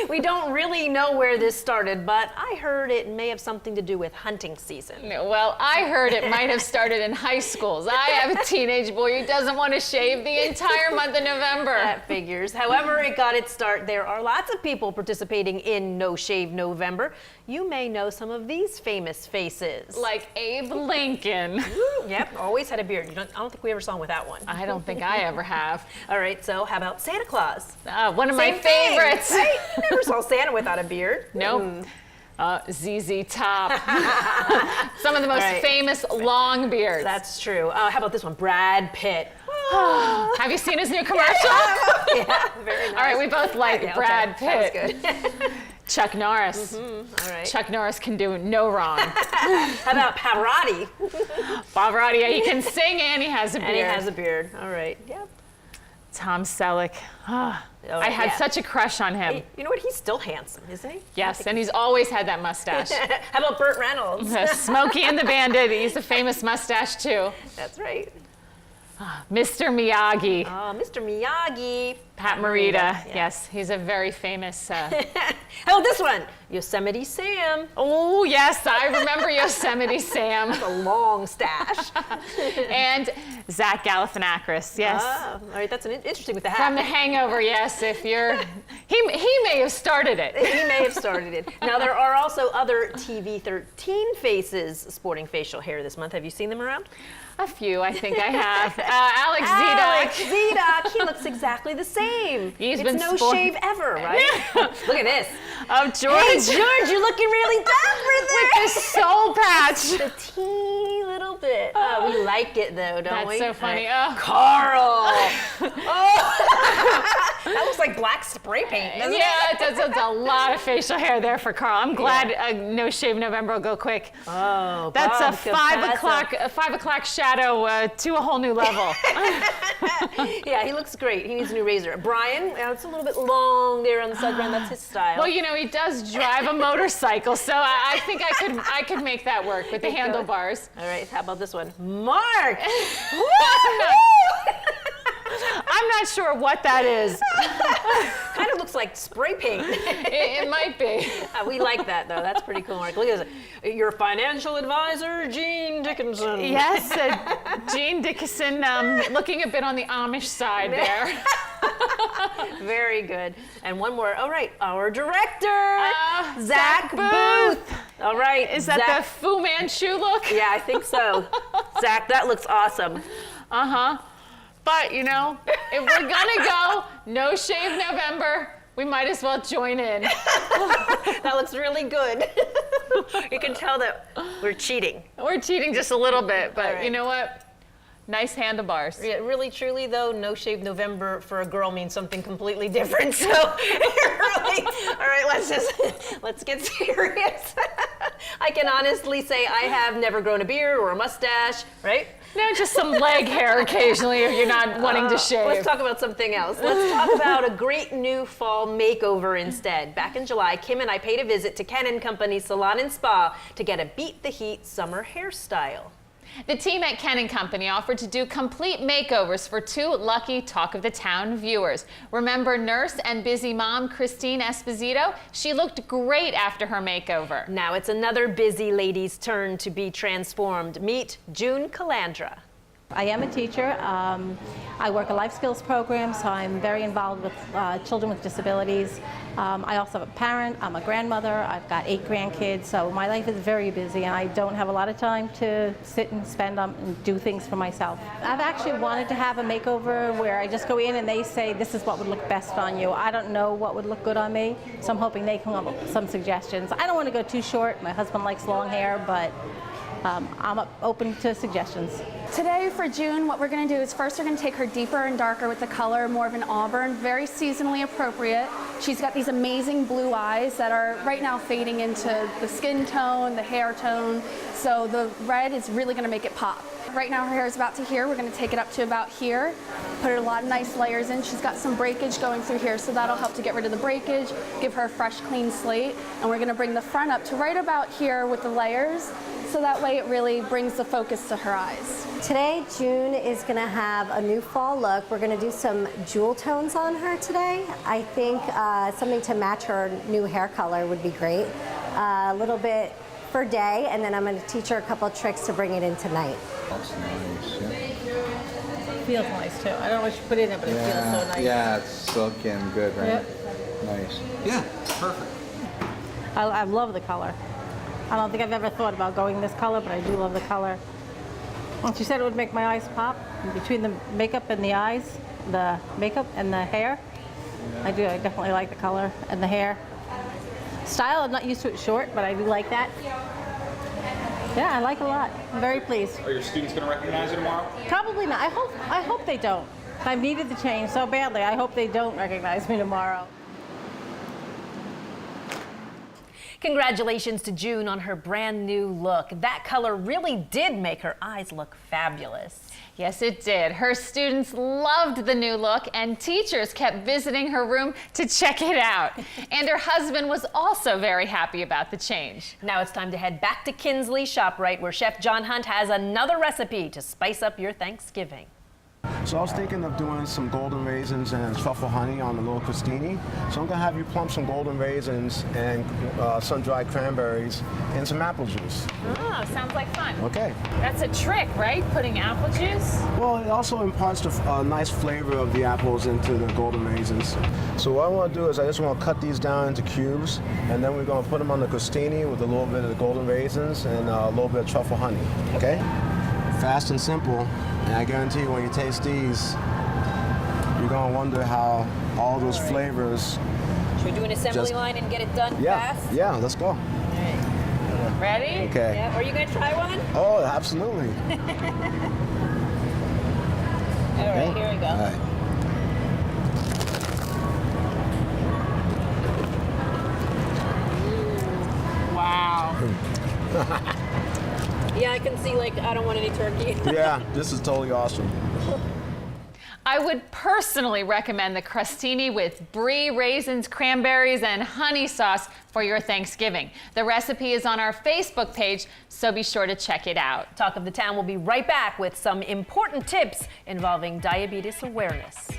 Speaker 2: We don't really know where this started, but I heard it may have something to do with hunting season.
Speaker 1: Well, I heard it might have started in high schools. I have a teenage boy who doesn't want to shave the entire month of November.
Speaker 2: That figures. However it got its start, there are lots of people participating in No Shave November. You may know some of these famous faces.
Speaker 1: Like Abe Lincoln.
Speaker 2: Yep, always had a beard. I don't think we ever saw him without one.
Speaker 1: I don't think I ever have.
Speaker 2: All right, so how about Santa Claus?
Speaker 1: One of my
Speaker 2: Same thing,
Speaker 1: favorites.
Speaker 2: right? Never saw Santa without a beard.
Speaker 1: Nope. ZZ Top. Some of the most famous long beards.
Speaker 2: That's true. How about this one? Brad Pitt.
Speaker 1: Have you seen his new commercial?
Speaker 2: Yeah, very nice.
Speaker 1: All right, we both like Brad Pitt.
Speaker 2: That was good.
Speaker 1: Chuck Norris.
Speaker 2: All right.
Speaker 1: Chuck Norris can do no wrong.
Speaker 2: How about Pavarotti?
Speaker 1: Pavarotti, yeah, he can sing and he has a beard.
Speaker 2: And he has a beard. All right. Yep.
Speaker 1: Tom Selleck. I had such a crush on him.
Speaker 2: You know what? He's still handsome, isn't he?
Speaker 1: Yes, and he's always had that mustache.
Speaker 2: How about Burt Reynolds?
Speaker 1: Smokey and the Bandit. He's a famous mustache too.
Speaker 2: That's right.
Speaker 1: Mr. Miyagi.
Speaker 2: Mr. Miyagi.
Speaker 1: Pat Morita. Yes, he's a very famous.
Speaker 2: How about this one? Yosemite Sam.
Speaker 1: Oh, yes, I remember Yosemite Sam.
Speaker 2: That's a long stash.
Speaker 1: And Zach Galifianakis, yes.
Speaker 2: All right, that's interesting with the hat.
Speaker 1: From The Hangover, yes. If you're, he may have started it.
Speaker 2: He may have started it. Now there are also other TV-13 faces sporting facial hair this month. Have you seen them around?
Speaker 1: A few, I think I have. Alex Zedek.
Speaker 2: Zedek, he looks exactly the same.
Speaker 1: He's
Speaker 2: it's
Speaker 1: been
Speaker 2: no shave ever, right? Look at this.
Speaker 1: Oh, George.
Speaker 2: Hey, George, you're looking really dapper there.
Speaker 1: With this soul patch.
Speaker 2: Just a teeny little bit. We like it though, don't we?
Speaker 1: That's so funny.
Speaker 2: Right. Carl. That looks like black spray paint, doesn't it?
Speaker 1: Yeah, that's a lot of facial hair there for Carl. I'm glad No Shave November will go quick.
Speaker 2: Oh,
Speaker 1: that's
Speaker 2: Bob
Speaker 1: a 5 o'clock shadow to a whole new level.
Speaker 2: Yeah, he looks great. He needs a new razor. Brian, it's a little bit long there on the sideburn. That's his style.
Speaker 1: Well, you know, he does drive a motorcycle, so I think I could make that work with the handlebars.
Speaker 2: All right, how about this one? Mark!
Speaker 1: I'm not sure what that is.
Speaker 2: Kind of looks like spray paint.
Speaker 1: It might be.
Speaker 2: We like that, though. That's pretty cool, Mark. Look at this. Your financial advisor, Gene Dickinson.
Speaker 1: Yes, Gene Dickinson, looking a bit on the Amish side there.
Speaker 2: Very good. And one more. All right, our director, Zach Booth. All right.
Speaker 1: Is that the Fu Manchu look?
Speaker 2: Yeah, I think so. Zach, that looks awesome.
Speaker 1: Uh-huh. But, you know, if we're gonna go No Shave November, we might as well join in.
Speaker 2: That looks really good. You can tell that we're cheating.
Speaker 1: We're cheating just a little bit, but
Speaker 2: right.
Speaker 1: You know what? Nice handlebars.
Speaker 2: Yeah, really, truly, though, No Shave November for a girl means something completely different. So, really, all right, let's get serious. I can honestly say I have never grown a beard or a mustache, right?
Speaker 1: No, just some leg hair occasionally if you're not wanting to shave.
Speaker 2: Let's talk about something else. Let's talk about a great new fall makeover instead. Back in July, Kim and I paid a visit to Ken & Company's Salon and Spa to get a Beat the Heat summer hairstyle.
Speaker 1: The team at Ken & Company offered to do complete makeovers for 2 lucky Talk of the Town viewers. Remember nurse and busy mom Christine Esposito? She looked great after her makeover.
Speaker 2: Now it's another busy lady's turn to be transformed. Meet June Calandra.
Speaker 16: I am a teacher. I work a life skills program, so I'm very involved with children with disabilities. I also have a parent. I'm a grandmother. I've got 8 grandkids, so my life is very busy, and I don't have a lot of time to sit and spend and do things for myself. I've actually wanted to have a makeover where I just go in and they say, this is what would look best on you. I don't know what would look good on me, so I'm hoping they come up with some suggestions. I don't want to go too short. My husband likes long hair, but I'm open to suggestions.
Speaker 17: Today for June, what we're going to do is first we're going to take her deeper and darker with the color, more of an auburn, very seasonally appropriate. She's got these amazing blue eyes that are right now fading into the skin tone, the hair tone, so the red is really going to make it pop. right now her hair is about to here. We're going to take it up to about here, put a lot of nice layers in. She's got some breakage going through here, so that'll help to get rid of the breakage, give her a fresh, clean slate. And we're going to bring the front up to right about here with the layers, so that way it really brings the focus to her eyes.
Speaker 18: Today, June is going to have a new fall look. We're going to do some jewel tones on her today. I think something to match her new hair color would be great. A little bit for day, and then I'm going to teach her a couple of tricks to bring it in tonight.
Speaker 19: That's nice. Yeah.
Speaker 2: Feels nice too. I don't know what you put in it, but it feels so nice.
Speaker 19: Yeah, it's silky and good, right?
Speaker 2: Yep.
Speaker 19: Nice. Yeah, perfect.
Speaker 16: I love the color. I don't think I've ever thought about going this color, but I do love the color. And she said it would make my eyes pop between the makeup and the eyes, the makeup and the hair. I do. I definitely like the color and the hair. Style, I'm not used to it short, but I do like that. Yeah, I like it a lot. I'm very pleased.
Speaker 20: Are your students going to recognize it tomorrow?
Speaker 16: Probably not. I hope they don't. I've needed the change so badly. I hope they don't recognize me tomorrow.
Speaker 2: Congratulations to June on her brand new look. That color really did make her eyes look fabulous.
Speaker 1: Yes, it did. Her students loved the new look, and teachers kept visiting her room to check it out. And her husband was also very happy about the change.
Speaker 2: Now it's time to head back to Kinsley ShopRite, where Chef John Hunt has another recipe to spice up your Thanksgiving.
Speaker 7: So I was thinking of doing some golden raisins and truffle honey on the little crostini. So I'm gonna have you plump some golden raisins and some dried cranberries and some apple juice.
Speaker 1: Oh, sounds like fun.
Speaker 7: Okay.
Speaker 1: That's a trick, right? Putting apple juice?
Speaker 7: Well, it also imparts a nice flavor of the apples into the golden raisins. So what I want to do is I just want to cut these down into cubes, and then we're going to put them on the crostini with a little bit of the golden raisins and a little bit of truffle honey. Okay? Fast and simple. And I guarantee you, when you taste these, you're going to wonder how all those flavors.
Speaker 2: Should we do an assembly line and get it done fast?
Speaker 7: Yeah, let's go.
Speaker 1: Ready?
Speaker 7: Okay.
Speaker 2: Yeah. Are you going to try one?
Speaker 7: Oh, absolutely.
Speaker 2: All right, here we go.
Speaker 7: All right.
Speaker 2: Wow. Yeah, I can see, like, I don't want any turkey.
Speaker 7: Yeah, this is totally awesome.
Speaker 1: I would personally recommend the crostini with brie, raisins, cranberries, and honey sauce for your Thanksgiving. The recipe is on our Facebook page, so be sure to check it out.
Speaker 2: Talk of the Town will be right back with some important tips involving diabetes awareness.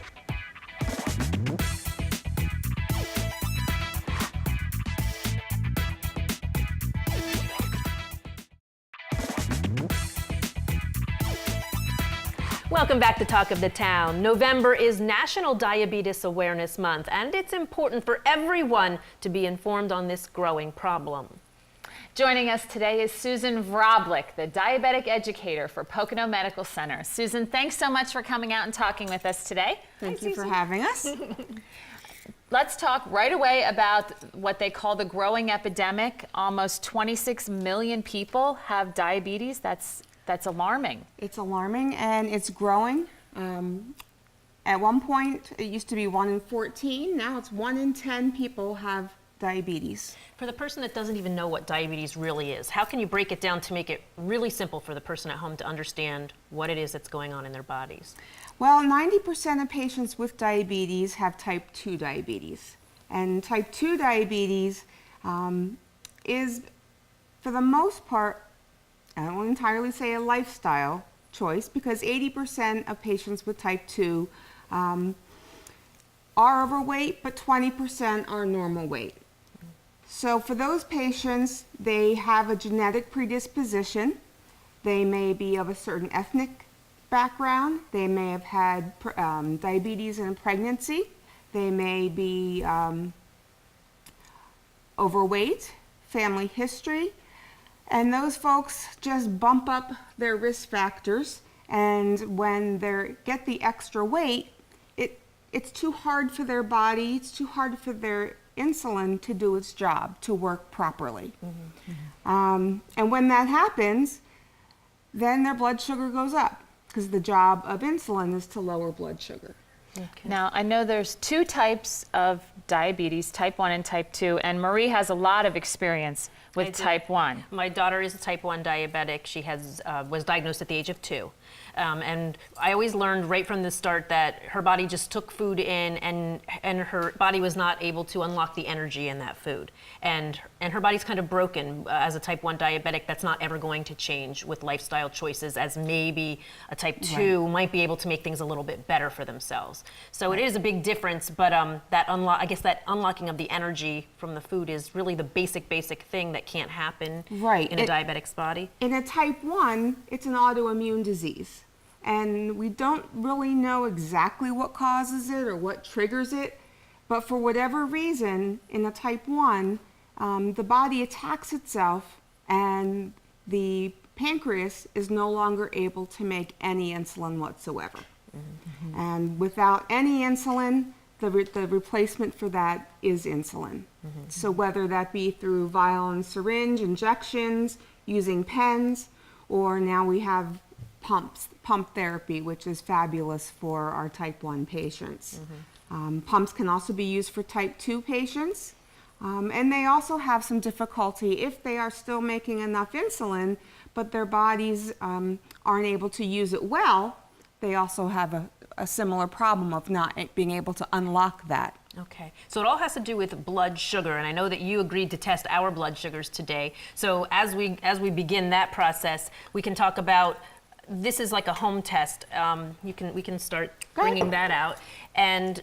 Speaker 2: Welcome back to Talk of the Town. November is National Diabetes Awareness Month, and it's important for everyone to be informed on this growing problem.
Speaker 1: Joining us today is Susan Vroblik, the diabetic educator for Pocono Medical Center. Susan, thanks so much for coming out and talking with us today.
Speaker 21: Thank you for having us.
Speaker 1: Let's talk right away about what they call the growing epidemic. Almost 26 million people have diabetes. That's alarming.
Speaker 21: It's alarming and it's growing. At one point, it used to be 1 in 14. Now it's 1 in 10 people have diabetes.
Speaker 2: For the person that doesn't even know what diabetes really is, how can you break it down to make it really simple for the person at home to understand what it is that's going on in their bodies?
Speaker 21: Well, 90% of patients with diabetes have type 2 diabetes. And type 2 diabetes is, for the most part, I don't want to entirely say a lifestyle choice, because 80% of patients with type 2 are overweight, but 20% are normal weight. So for those patients, they have a genetic predisposition. They may be of a certain ethnic background. They may have had diabetes in pregnancy. They may be overweight, family history. And those folks just bump up their risk factors, and when they get the extra weight, it's too hard for their body, it's too hard for their insulin to do its job, to work properly. And when that happens, then their blood sugar goes up, because the job of insulin is to lower blood sugar.
Speaker 1: Now, I know there's 2 types of diabetes, type 1 and type 2, and Marie has a lot of experience with type 1.
Speaker 2: My daughter is a type 1 diabetic. She was diagnosed at the age of 2. And I always learned right from the start that her body just took food in, and her body was not able to unlock the energy in that food. And her body's kind of broken. As a type 1 diabetic, that's not ever going to change with lifestyle choices, as maybe a type 2 might be able to make things a little bit better for themselves. So it is a big difference, but that unlocking of the energy from the food is really the basic thing that can't happen in a diabetic's body.
Speaker 21: In a type 1, it's an autoimmune disease. And we don't really know exactly what causes it or what triggers it, but for whatever reason, in a type 1, the body attacks itself and the pancreas is no longer able to make any insulin whatsoever. Mm-hmm. And without any insulin, the replacement for that is insulin. Mm-hmm. So whether that be through vial and syringe injections, using pens, or now we have pump therapy, which is fabulous for our type 1 patients. Mm-hmm. Pumps can also be used for type 2 patients, and they also have some difficulty if they are still making enough insulin, but their bodies aren't able to use it well. They also have a similar problem of not being able to unlock that.
Speaker 2: Okay, so it all has to do with blood sugar, and I know that you agreed to test our blood sugars today. So as we begin that process, we can talk about. This is like a home test. We can start bringing that out, and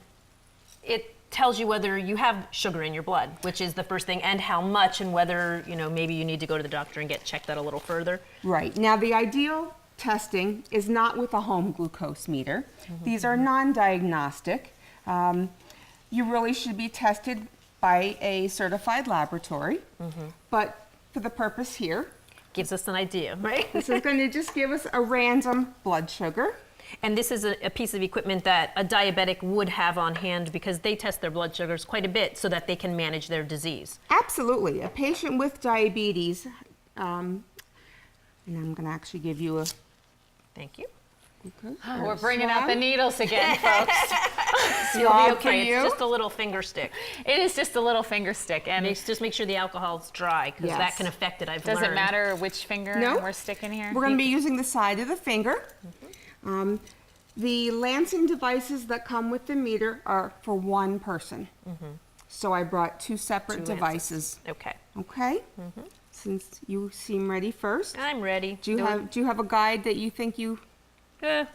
Speaker 2: it tells you whether you have sugar in your blood, which is the first thing, and how much, and whether maybe you need to go to the doctor and get checked out a little further. Right.
Speaker 21: Now, the ideal testing is not with a home glucose meter. Mm-hmm. These are non-diagnostic. You really should be tested by a certified laboratory, but for the purpose here,
Speaker 2: gives us an idea, right?
Speaker 21: This is going to just give us a random blood sugar.
Speaker 2: And this is a piece of equipment that a diabetic would have on hand because they test their blood sugars quite a bit so that they can manage their disease.
Speaker 21: Absolutely. A patient with diabetes, and I'm going to actually give you a...
Speaker 2: Thank you.
Speaker 21: Okay.
Speaker 1: Oh, we're bringing out the needles again, folks.
Speaker 2: You'll be okay. It's just a little finger stick.
Speaker 1: It is just a little finger stick, and
Speaker 2: just make sure the alcohol's dry because that can affect it. I've learned.
Speaker 1: Does it matter which finger we're sticking here?
Speaker 21: We're going to be using the side of the finger. Mm-hmm. The lancing devices that come with the meter are for one person. Mm-hmm. So I brought 2 separate devices.
Speaker 2: Okay.
Speaker 21: Okay. Mm-hmm. Since you seem ready first.
Speaker 2: I'm ready.
Speaker 21: Do you have a guide that you think you?
Speaker 2: I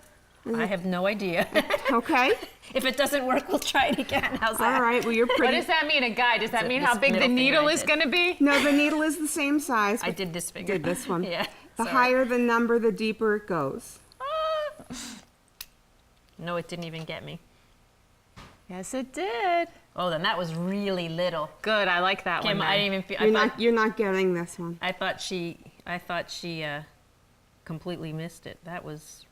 Speaker 2: have no idea.
Speaker 21: Okay.
Speaker 2: If it doesn't work, we'll try it again. How's that?
Speaker 21: All right. Well, you're pretty.
Speaker 1: What does that mean, a guide? Does that mean how big the needle is going to be?
Speaker 21: No, the needle is the same size.
Speaker 2: I did this finger.
Speaker 21: Did this one.
Speaker 2: Yeah.
Speaker 21: The higher the number, the deeper it goes.
Speaker 2: No, it didn't even get me.
Speaker 1: Yes, it did.
Speaker 2: Oh, then that was really little.
Speaker 1: Good. I like that
Speaker 2: Kim,
Speaker 1: one.
Speaker 2: I didn't even feel.
Speaker 21: You're not getting this one.
Speaker 2: I thought she completely missed it. That was.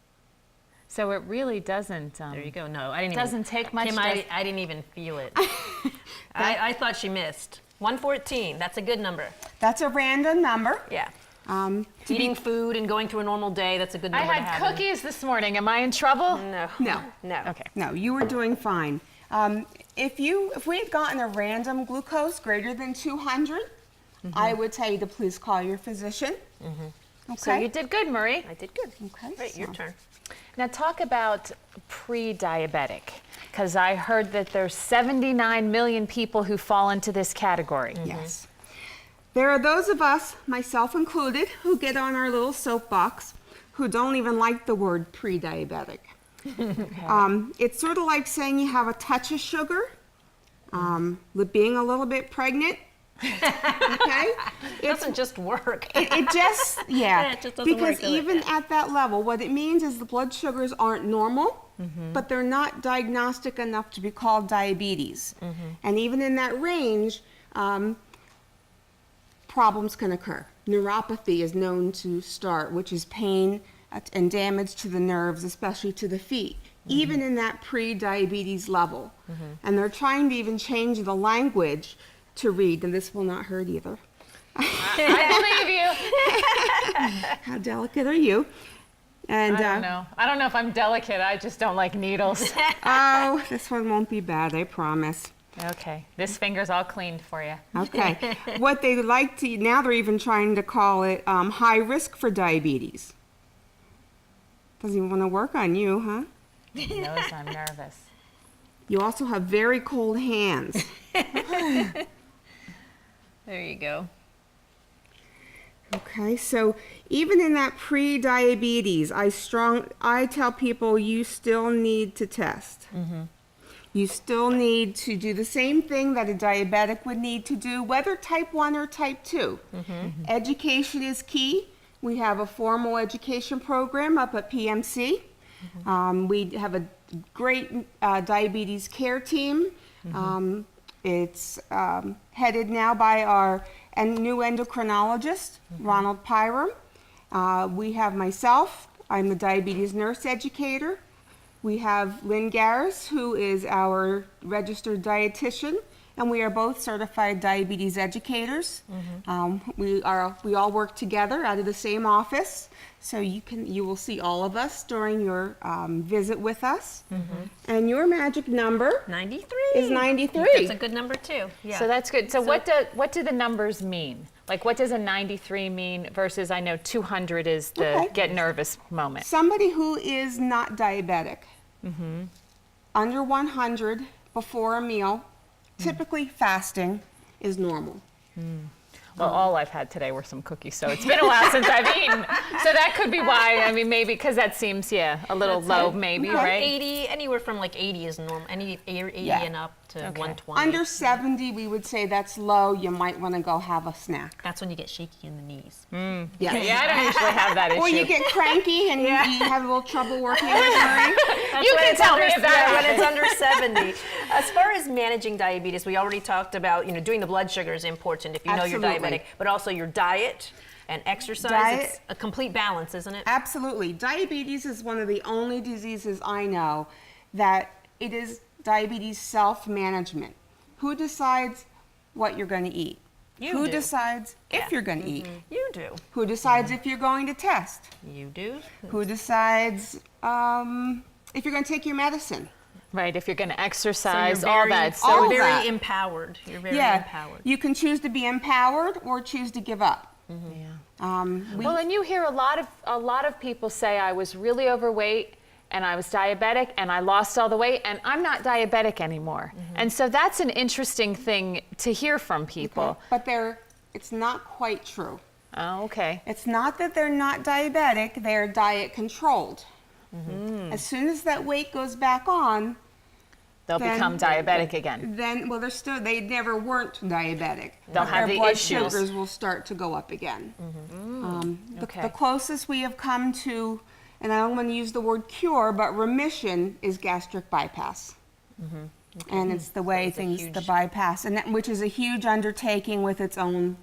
Speaker 1: So it really doesn't.
Speaker 2: There you go. No, I didn't.
Speaker 1: Doesn't take much.
Speaker 2: Kim, I didn't even feel it. I thought she missed. 114. That's a good number.
Speaker 21: That's a random number.
Speaker 2: Yeah. Eating food and going through a normal day, that's a good number
Speaker 1: I
Speaker 2: to have.
Speaker 1: had cookies this morning. Am I in trouble?
Speaker 21: No.
Speaker 1: Okay.
Speaker 21: No, you were doing fine. If we had gotten a random glucose greater than 200, I would tell you to please call your physician.
Speaker 1: Okay. So you did good, Marie.
Speaker 2: I did good.
Speaker 21: Okay.
Speaker 2: Right, your turn.
Speaker 1: Now talk about pre-diabetic, because I heard that there's 79 million people who fall into this category.
Speaker 21: Yes. There are those of us, myself included, who get on our little soapbox who don't even like the word pre-diabetic. It's sort of like saying you have a touch of sugar, being a little bit pregnant. Okay?
Speaker 2: It doesn't just work.
Speaker 21: It just, yeah.
Speaker 2: It just doesn't
Speaker 21: because
Speaker 2: work
Speaker 21: even at that level, what it means is the blood sugars aren't normal, but they're not diagnostic enough to be called diabetes. And even in that range, problems can occur. Neuropathy is known to start, which is pain and damage to the nerves, especially to the feet, even in that pre-diabetes level. And they're trying to even change the language to read, and this will not hurt either.
Speaker 1: I believe you.
Speaker 21: How delicate are you? And
Speaker 1: I don't know if I'm delicate. I just don't like needles.
Speaker 21: Oh, this one won't be bad, I promise.
Speaker 1: Okay, this finger's all cleaned for you.
Speaker 21: Okay. What they like to, now they're even trying to call it high risk for diabetes. Doesn't even want to work on you, huh?
Speaker 1: He knows I'm nervous.
Speaker 21: You also have very cold hands.
Speaker 2: There you go.
Speaker 21: Okay, so even in that pre-diabetes, I tell people you still need to test. You still need to do the same thing that a diabetic would need to do, whether type 1 or type 2. Education is key. We have a formal education program up at PMC. We have a great diabetes care team. It's headed now by our new endocrinologist, Ronald Pyram. We have myself. I'm the diabetes nurse educator. We have Lynn Garris, who is our registered dietitian, and we are both certified diabetes educators. We all work together out of the same office, so you will see all of us during your visit with us. And your magic number
Speaker 2: 93
Speaker 21: is 93.
Speaker 2: That's a good number too. Yeah.
Speaker 1: So that's good. So what do the numbers mean? Like, what does a 93 mean versus, I know 200 is the get nervous moment.
Speaker 21: Somebody who is not diabetic, under 100 before a meal, typically fasting, is normal.
Speaker 1: Well, all I've had today were some cookies, so it's been a while since I've eaten. So that could be why. I mean, maybe because that seems, a little low, maybe, right?
Speaker 2: 80, anywhere from like 80 is normal. 80 and up to 120.
Speaker 21: Under 70, we would say that's low. You might want to go have a snack.
Speaker 2: That's when you get shaky in the knees.
Speaker 1: Yeah, I don't usually have that issue.
Speaker 21: Or you get cranky and you have a little trouble working with memory.
Speaker 1: You can tell me about it
Speaker 2: when it's under 70. As far as managing diabetes, we already talked about, doing the blood sugar is important if you know you're diabetic, but also your diet and exercise. It's a complete balance, isn't it?
Speaker 21: Absolutely. Diabetes is one of the only diseases I know that it is diabetes self-management. Who decides what you're going to eat? Who decides if you're going to eat?
Speaker 2: You do.
Speaker 21: Who decides if you're going to test?
Speaker 2: You do.
Speaker 21: Who decides if you're going to take your medicine?
Speaker 1: Right, if you're going to exercise,
Speaker 2: so
Speaker 1: all that.
Speaker 2: So you're very empowered. You're very empowered.
Speaker 21: You can choose to be empowered or choose to give up.
Speaker 1: Well, and you hear a lot of people say, I was really overweight and I was diabetic and I lost all the weight and I'm not diabetic anymore. And so that's an interesting thing to hear from people.
Speaker 21: But it's not quite true.
Speaker 1: Oh, okay.
Speaker 21: It's not that they're not diabetic, they're diet controlled. As soon as that weight goes back on,
Speaker 1: they'll become diabetic again.
Speaker 21: Then, well, they never weren't diabetic.
Speaker 1: They'll have the
Speaker 21: blood
Speaker 1: issues.
Speaker 21: Sugars will start to go up again. The closest we have come to, and I don't want to use the word cure, but remission is gastric bypass. And it's the way the bypass, and which is a huge undertaking with its own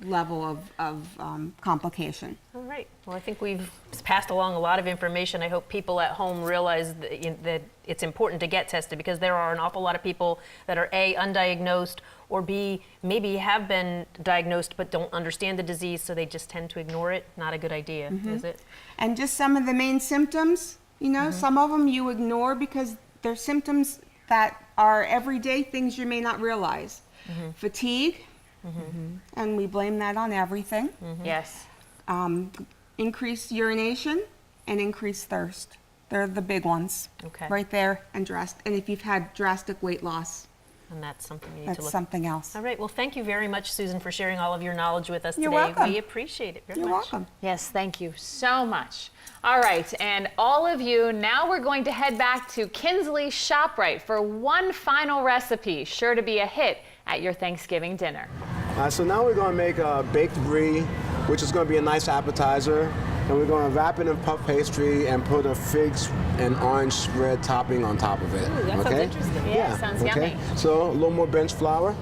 Speaker 21: level of complication.
Speaker 2: All right. Well, I think we've passed along a lot of information. I hope people at home realize that it's important to get tested because there are an awful lot of people that are A, undiagnosed, or B, maybe have been diagnosed but don't understand the disease, so they just tend to ignore it. Not a good idea, is it?
Speaker 21: And just some of the main symptoms, some of them you ignore because they're symptoms that are everyday things you may not realize. Fatigue, and we blame that on everything.
Speaker 1: Yes.
Speaker 21: Increased urination and increased thirst. They're the big ones. Right there, and if you've had drastic weight loss.
Speaker 2: And that's something you need
Speaker 21: That's
Speaker 2: to look.
Speaker 21: something else.
Speaker 2: All right. Well, thank you very much, Susan, for sharing all of your knowledge with us today.
Speaker 21: You're welcome.
Speaker 2: We appreciate it very much.
Speaker 21: You're welcome.
Speaker 1: Yes, thank you so much. All right, and all of you, now we're going to head back to Kinsley ShopRite for one final recipe, sure to be a hit at your Thanksgiving dinner.
Speaker 7: So now we're going to make a baked brie, which is going to be a nice appetizer. And we're going to wrap it in puff pastry and put a figs and orange spread topping on top of it.
Speaker 1: Ooh, that sounds interesting. Yeah, sounds yummy.
Speaker 7: So a little more bench flour.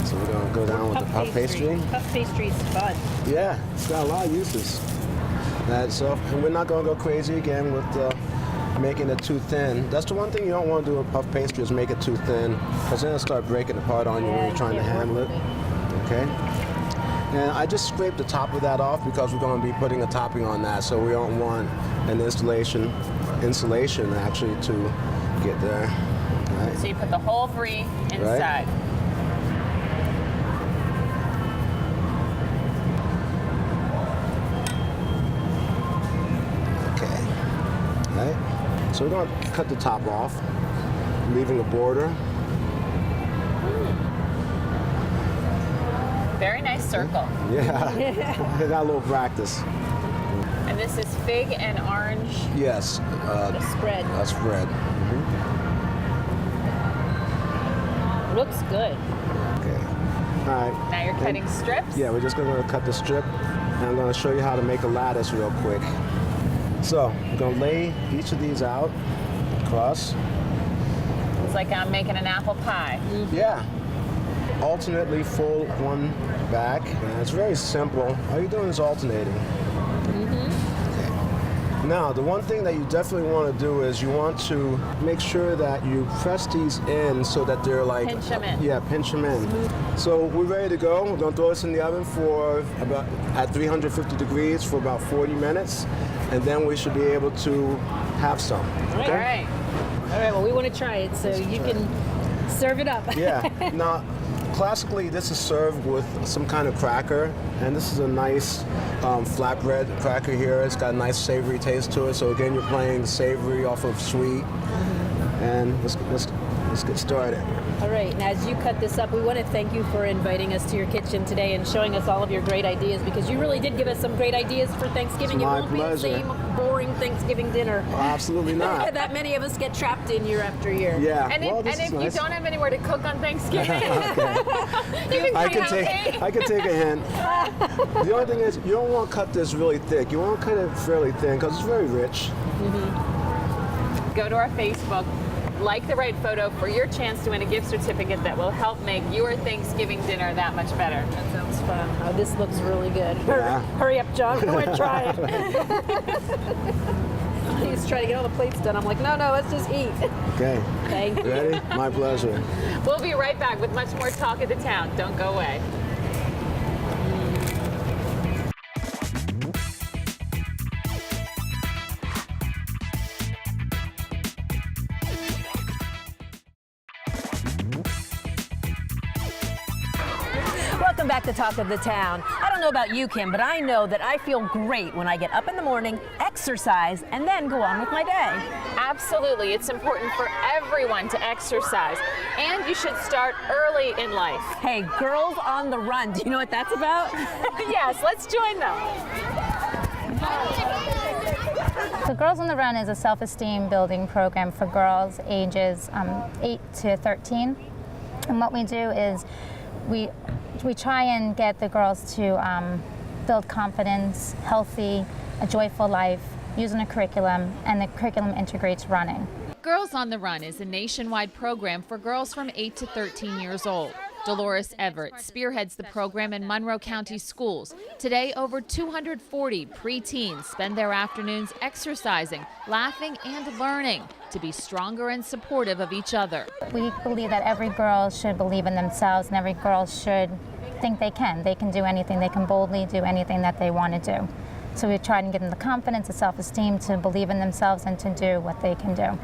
Speaker 7: So we're going to go down with the puff pastry.
Speaker 2: Puff pastry is fun.
Speaker 7: Yeah, it's got a lot of uses. And we're not going to go crazy again with making it too thin. That's the one thing you don't want to do with puff pastry is make it too thin, because then it'll start breaking apart on you when you're trying to handle it. Okay. And I just scraped the top of that off because we're going to be putting a topping on that, so we don't want an insulation actually to get there. Right.
Speaker 1: So you put the whole 3 inside.
Speaker 7: Right. Okay. Right. So we're going to cut the top off, leaving a border.
Speaker 1: Very nice circle.
Speaker 7: Yeah. I got a little practice.
Speaker 1: And this is fig and orange.
Speaker 7: Yes.
Speaker 2: A spread.
Speaker 7: A spread.
Speaker 1: Looks good.
Speaker 7: Okay. All right.
Speaker 1: Now you're cutting strips?
Speaker 7: Yeah, we're just going to cut the strip, and I'm going to show you how to make a lattice real quick. So I'm going to lay each of these out across.
Speaker 1: It's like I'm making an apple pie.
Speaker 7: Yeah. Alternately fold one back, and it's very simple. All you're doing is alternating. Okay. Now, the one thing that you definitely want to do is you want to make sure that you press these in so that they're like...
Speaker 1: Pinch them in.
Speaker 7: Yeah, pinch them in. So we're ready to go. We're going to throw this in the oven for about at 350 degrees for about 40 minutes, and then we should be able to have some.
Speaker 2: All right. All right, well, we want to try it, so you can serve it up.
Speaker 7: Yeah. Now, classically, this is served with some kind of cracker, and this is a nice flatbread cracker here. It's got a nice savory taste to it. So again, you're playing the savory off of sweet, and let's get started.
Speaker 2: All right, and as you cut this up, we want to thank you for inviting us to your kitchen today and showing us all of your great ideas, because you really did give us some great ideas for Thanksgiving.
Speaker 7: It's my
Speaker 2: It won't
Speaker 7: pleasure.
Speaker 2: be the same boring Thanksgiving dinner.
Speaker 7: Oh, absolutely not.
Speaker 2: that many of us get trapped in year after year.
Speaker 7: Yeah.
Speaker 1: And
Speaker 7: well,
Speaker 1: if you don't have anywhere to cook on Thanksgiving,
Speaker 7: I can take a hint. The only thing is, you don't want to cut this really thick. You want to cut it fairly thin because it's very rich.
Speaker 1: Go to our Facebook, like the right photo for your chance to win a gift certificate that will help make your Thanksgiving dinner that much better.
Speaker 2: That sounds fun. Oh, this looks really good.
Speaker 7: Yeah.
Speaker 2: Hurry up, John. I want to try it. He's trying to get all the plates done. I'm like, no, let's just eat.
Speaker 7: Okay.
Speaker 2: Thank you.
Speaker 7: Ready? My pleasure.
Speaker 1: We'll be right back with much more Talk of the Town. Don't go away.
Speaker 2: Welcome back to Talk of the Town. I don't know about you, Kim, but I know that I feel great when I get up in the morning, exercise, and then go on with my day.
Speaker 1: Absolutely. It's important for everyone to exercise, and you should start early in life.
Speaker 2: Hey, Girls on the Run. Do you know what that's about?
Speaker 1: Yes, let's join them.
Speaker 5: So Girls on the Run is a self-esteem building program for girls ages 8 to 13. And what we do is we try and get the girls to build confidence, healthy, a joyful life using a curriculum, and the curriculum integrates running.
Speaker 1: Girls on the Run is a nationwide program for girls from 8 to 13 years old. Dolores Everett spearheads the program in Monroe County schools. Today, over 240 preteens spend their afternoons exercising, laughing, and learning to be stronger and supportive of each other.
Speaker 5: We believe that every girl should believe in themselves, and every girl should think they can. They can do anything. They can boldly do anything that they want to do. So we try and give them the confidence, the self-esteem to believe in themselves and to do what they can do.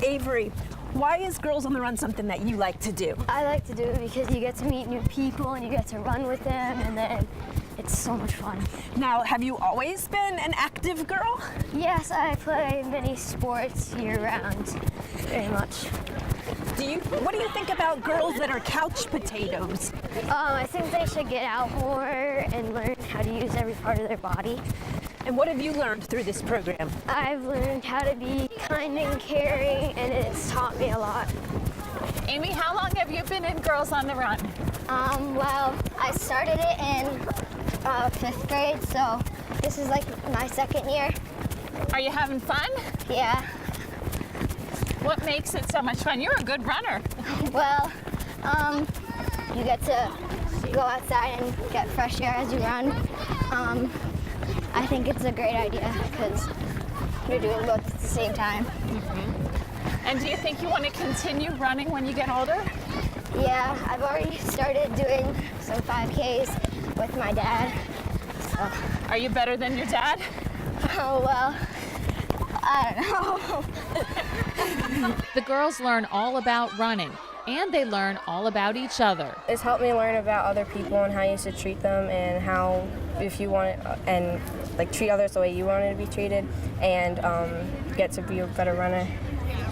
Speaker 2: Avery, why is Girls on the Run something that you like to do?
Speaker 22: I like to do it because you get to meet new people and you get to run with them, and then it's so much fun.
Speaker 2: Now, have you always been an active girl?
Speaker 22: Yes, I play many sports year-round, very much.
Speaker 2: What do you think about girls that are couch potatoes?
Speaker 22: I think they should get out more and learn how to use every part of their body.
Speaker 2: And what have you learned through this program?
Speaker 22: I've learned how to be kind and caring, and it's taught me a lot.
Speaker 1: Amy, how long have you been in Girls on the Run?
Speaker 22: Well, I started it in 5th grade, so this is like my 2nd year.
Speaker 1: Are you having fun?
Speaker 22: Yeah.
Speaker 1: What makes it so much fun? You're a good runner.
Speaker 22: Well, you get to go outside and get fresh air as you run. I think it's a great idea because you're doing both at the same time.
Speaker 1: And do you think you want to continue running when you get older?
Speaker 22: Yeah, I've already started doing some 5Ks, with my dad. So.
Speaker 1: Are you better than your dad?
Speaker 22: Oh, well, I don't know.
Speaker 1: The girls learn all about running, and they learn all about each other.
Speaker 4: It's helped me learn about other people and how you should treat them, and how, if you want it, and like treat others the way you wanted to be treated, and get to be a better runner.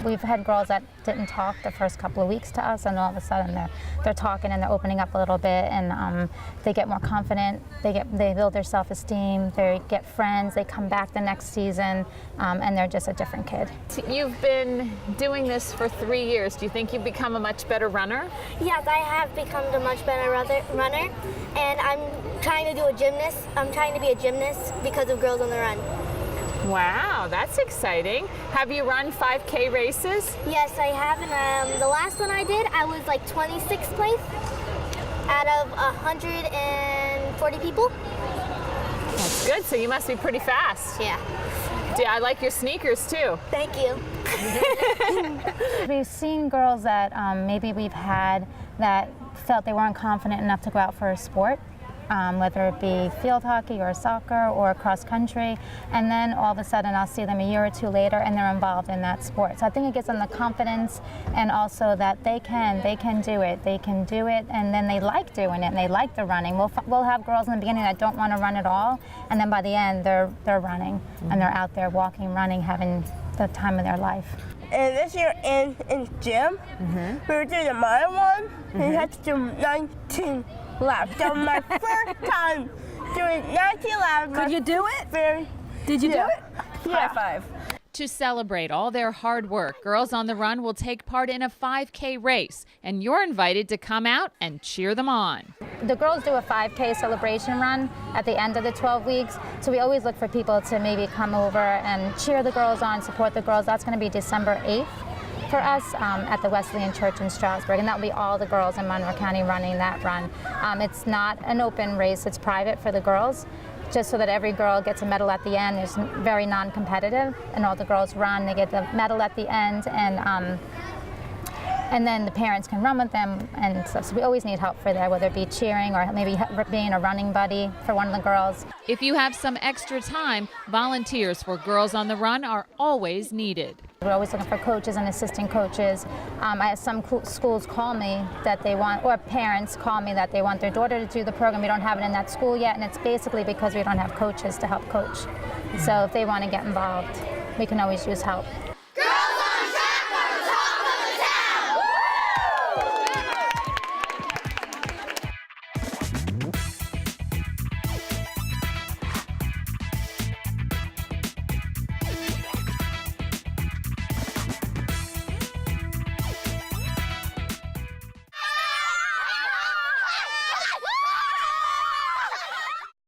Speaker 5: We've had girls that didn't talk the first couple of weeks to us, and all of a sudden they're talking and they're opening up a little bit, and they get more confident. They build their self-esteem. They get friends. They come back the next season, and they're just a different kid.
Speaker 1: You've been doing this for 3 years. Do you think you've become a much better runner?
Speaker 22: Yes, I have become a much better runner, and I'm trying to do a gymnast. I'm trying to be a gymnast because of Girls on the Run.
Speaker 1: Wow, that's exciting. Have you run 5K races?
Speaker 22: Yes, I have, and the last one I did, I was like 26th place out of 140 people.
Speaker 1: That's good, so you must be pretty fast.
Speaker 22: Yeah.
Speaker 1: I like your sneakers too.
Speaker 22: Thank you.
Speaker 5: We've seen girls that maybe we've had that felt they weren't confident enough to go out for a sport. Whether it be field hockey or soccer or cross country, and then all of a sudden I'll see them a year or two later and they're involved in that sport. So I think it gives them the confidence, and also that they can do it, and then they like doing it and they like the running. We'll have girls in the beginning that don't want to run at all, and then by the end they're running and they're out there walking, running, having the time of their life.
Speaker 6: And this year in gym, we were doing a mile one, and we had to do 19 laps. That was my first time doing 19 laps.
Speaker 2: Could you do it? Did you do it?
Speaker 6: Yeah.
Speaker 2: High five.
Speaker 1: To celebrate all their hard work, Girls on the Run will take part in a 5K race, and you're invited to come out and cheer them on.
Speaker 5: The girls do a 5K celebration run at the end of the 12 weeks, so we always look for people to maybe come over and cheer the girls on, support the girls. That's going to be December 8th. For us at the Wesleyan Church in Stroudsburg, and that will be all the girls in Monroe County running that run. It's not an open race, it's private for the girls, just so that every girl gets a medal at the end. It's very non-competitive, and all the girls run, they get the medal at the end, and then the parents can run with them, and so we always need help for that, whether it be cheering or maybe being a running buddy for one of the girls.
Speaker 1: If you have some extra time, volunteers for Girls on the Run are always needed.
Speaker 5: We're always looking for coaches and assistant coaches. I have some schools call me that they want, or parents call me that they want their daughter to do the program. We don't have it in that school yet, and it's basically because we don't have coaches to help coach. So if they want to get involved, we can always use help.